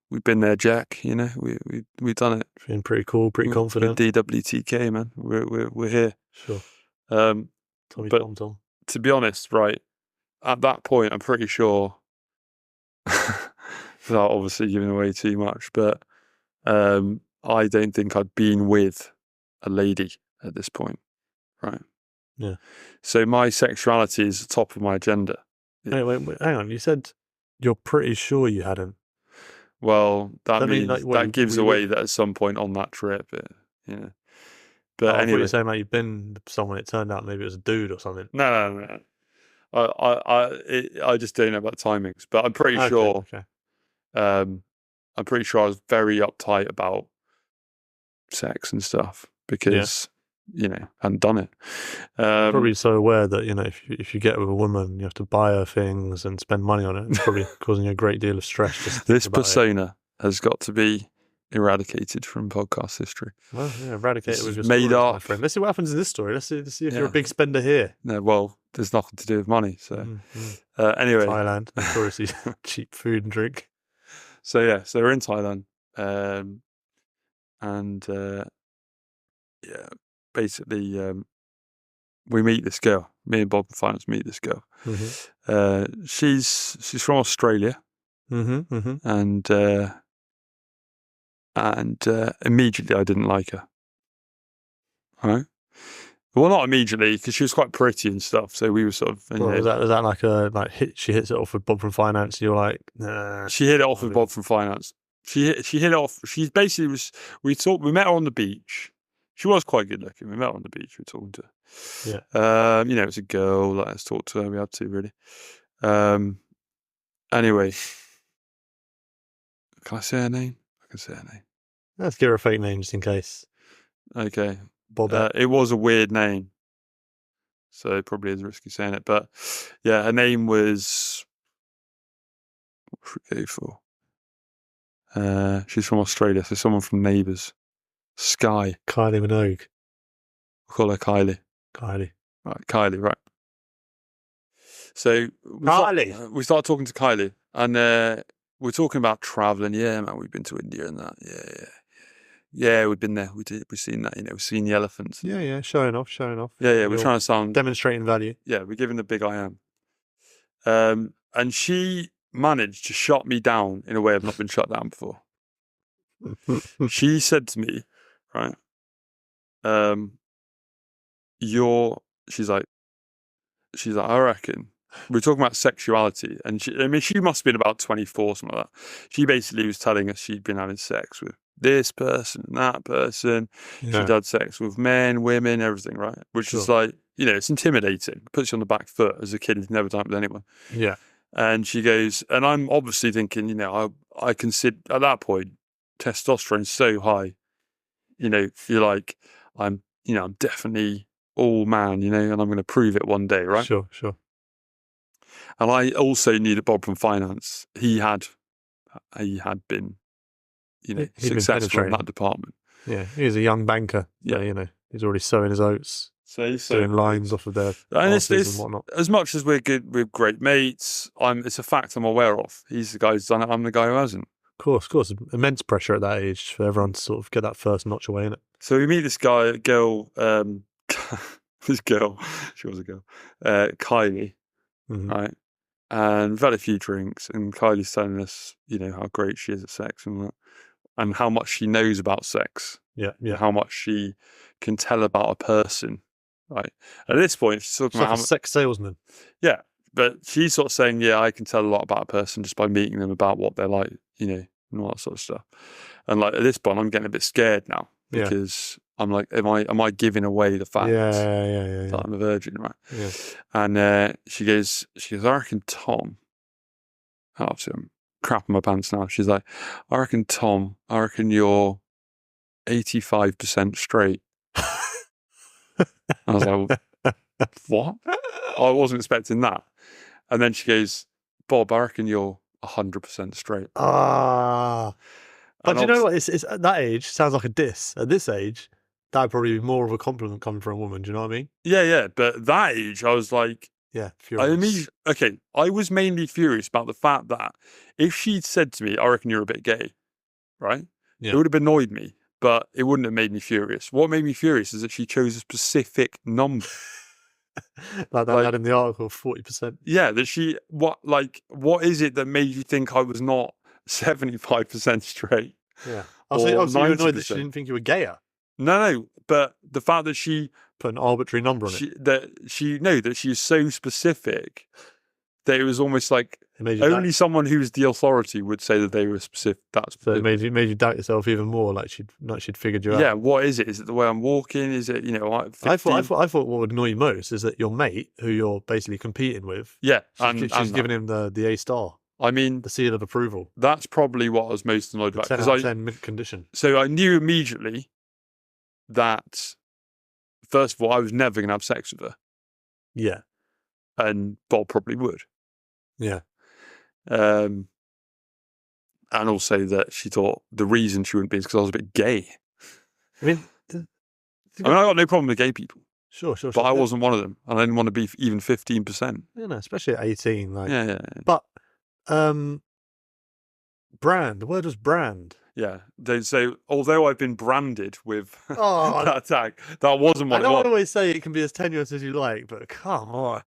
we've been there, Jack. We've done it. Feeling pretty cool, pretty confident. DWTK, man. We're here. Sure. Tommy Tom. To be honest, right at that point, I'm pretty sure. Without obviously giving away too much, but I don't think I'd been with a lady at this point, right? Yeah. So my sexuality is the top of my agenda. Wait, hang on. You said you're pretty sure you hadn't. Well, that means that gives away that at some point on that trip, But I anyway, thought you were saying you've been with someone. It turned out maybe it was a dude or something. No. I just don't know about timings, but I'm pretty sure. Okay. I'm pretty sure I was very uptight about sex and stuff because I hadn't done it. Probably so aware that if you get with a woman, you have to buy her things and spend money on it. It's probably causing you a great deal of stress. This persona has got to be eradicated from podcast history. Well, eradicate it with your made stories, up. my friend. Let's see what happens in this story. Let's see if you're a big spender here. No, well, there's nothing to do with money. So anyway, Thailand, notoriously cheap food and drink. So we're in Thailand, basically we meet this girl. Me and Bob and Finance meet this girl. Mm-hmm. She's from Australia, and immediately I didn't like her. Right? Well, not immediately because she was quite pretty and stuff. So we were sort of. Was that she hits it off with Bob from Finance? You're like, nah. She hit it off with Bob from Finance. She hit it off. She basically was. We met her on the beach. She was quite good looking. We met her on the beach. We were talking to her. Yeah. It was a girl. Let's talk to her. We had to really. Anyway, can I say her name? I can say her name. Let's give her a fake name just in case. Okay. Bob. It was a weird name, so it probably is risky saying it. But yeah, her name was. What should we go for? She's from Australia, so someone from Neighbours. Kylie Minogue. We'll call her Kylie. Right, Kylie, right. So we start talking to Kylie, and we're talking about travelling. Yeah, man, we've been to India and that. Yeah, we've been there. We've seen that. We've seen the elephants. Yeah, showing off. Yeah. We're trying to sound demonstrating value. Yeah, we're giving the big I am. And she managed to shut me down in a way I've not been shut down before. She said to me, right, she's like, I reckon. We're talking about sexuality, and she must have been about 24, something like that. She basically was telling us she'd been having sex with this person and that person. Yeah. She'd had sex with men, women, everything, right? Which is like, it's intimidating. Puts you on the back foot as a kid who's never done it with anyone. Yeah. And she goes, and I'm obviously thinking, I consider at that point, testosterone's so high, you're like, I'm definitely all man, and I'm going to prove it one day, right? Sure. And I also knew that Bob from finance, he had been, successful in that department. Yeah, he's a young banker. So, Yeah. He's already sowing his oats, doing lines off of their arses and whatnot. As much as we're great mates, it's a fact I'm aware of. He's the guy who's done it, I'm the guy who hasn't. Of course. Immense pressure at that age for everyone to sort of get that first notch away in it. So we meet this girl, this girl, she was a girl, Kylie, right? And we've had a few drinks, and Kylie's telling us, how great she is at sex and that, and how much she knows about sex. Yeah. How much she can tell about a person, right? At this point, she's talking about a sex salesman. Yeah, but she's sort of saying, yeah, I can tell a lot about a person just by meeting them about what they're like, and all that sort of stuff. And like at this point, I'm getting a bit scared now because I'm like, am I giving away the fact that I'm a virgin, right? Yeah. And she goes, I reckon Tom. Obviously, I'm crapping my pants now. She's like, I reckon you're 85% straight. I was like, what? I wasn't expecting that. And then she goes, Bob, I reckon you're 100% straight. But you know what? It's at that age, sounds like a diss. At this age, that'd probably be more of a compliment coming from a woman. Do you know what I mean? Yeah. But at that age, I was like, furious. I was mainly furious about the fact that if she'd said to me, I reckon you're a bit gay, right? Yeah. It would have annoyed me, but it wouldn't have made me furious. What made me furious is that she chose a specific number. like that had in the article, 40%. Yeah, that what is it that made you think I was not 75% straight? Yeah. I was annoyed that she didn't think you were gayer. No, but the fact that she put an arbitrary number on it. That she is so specific that it was almost like only someone who's the authority would say that they were specific. So it made you doubt yourself even more, like she'd figured you out. Yeah, what is it? Is it the way I'm walking? Is it, I thought what would annoy you most is that your mate, who you're basically competing with, she's giving him the A star. I mean, the seal of approval. That's probably what I was most annoyed about. 10 out of 10 mint condition. So I knew immediately that, first of all, I was never going to have sex with her. Yeah. And Bob probably would. Yeah. And also that she thought the reason she wouldn't be is because I was a bit gay. I got no problem with gay people. Sure. But I wasn't one of them. And I didn't want to be even 15%. Especially at 18. Yeah. But, brand. The word was brand. Yeah. They say, although I've been branded with that tag, that wasn't what it was. I don't always say it can be as tenuous as you like, but come on.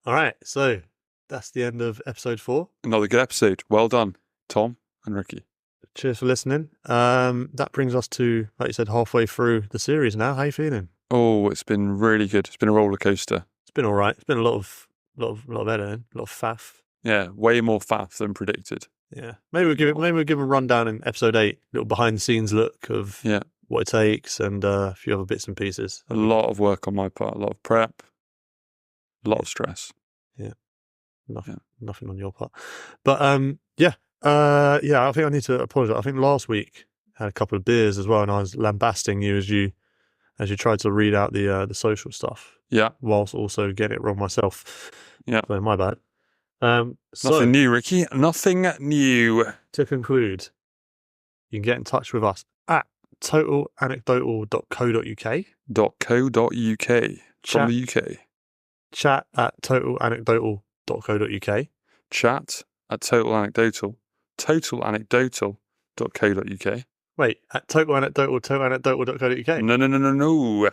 All right, so that's the end of episode 4. Another good episode. Well done, Tom and Ricky. Cheers for listening. That brings us to, like you said, halfway through the series now. How are you feeling? Oh, it's been really good. It's been a roller coaster. It's been all right. It's been a lot of editing, a lot of faff. Yeah, way more faff than predicted. Yeah, maybe we'll give a rundown in episode 8, a little behind the scenes look of what it takes and a few other bits and pieces. A lot of work on my part, a lot of prep, a lot of stress. Yeah, nothing on your part. But I think I need to apologise. I think last week I had a couple of beers as well, and I was lambasting you as you tried to read out the social stuff. Yeah, whilst also getting it wrong myself. Yeah, so my bad. Nothing new, Ricky. Nothing new. To conclude, you can get in touch with us at totalanecdotal.co.uk. .co.uk from the UK. Chat at totalanecdotal.co.uk. Chat at totalanecdotal. Totalanecdotal.co.uk. Wait, at totalanecdotal.co.uk? No.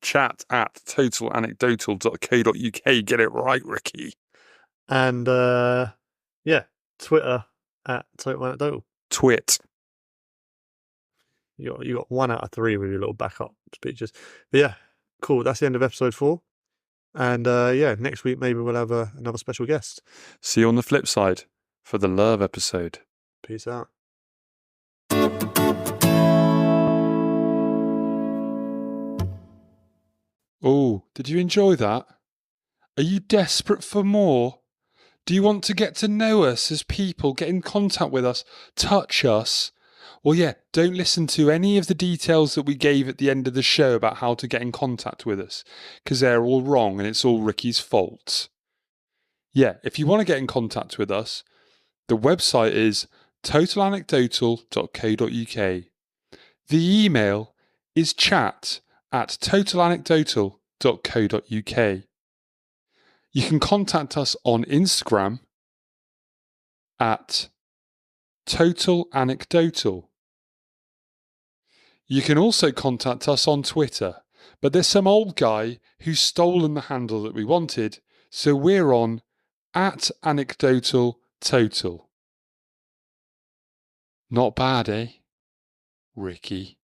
Chat at totalanecdotal.co.uk. Get it right, Ricky. And Twitter at totalanecdotal. Twit. You got 1 out of 3 with your little backup speeches. But yeah, cool. That's the end of episode 4. And next week maybe we'll have another special guest. See you on the flip side for the love episode. Peace out. Oh, did you enjoy that? Are you desperate for more? Do you want to get to know us as people, get in contact with us, touch us? Well, yeah, don't listen to any of the details that we gave at the end of the show about how to get in contact with us, because they're all wrong and it's all Ricky's fault. Yeah, if you want to get in contact with us, the website is totalanecdotal.co.uk. The email is chat@totalanecdotal.co.uk. You can contact us on Instagram at totalanecdotal. You can also contact us on Twitter, but there's some old guy who's stolen the handle that we wanted, so we're on @anecdotaltotal. Not bad, eh, Ricky?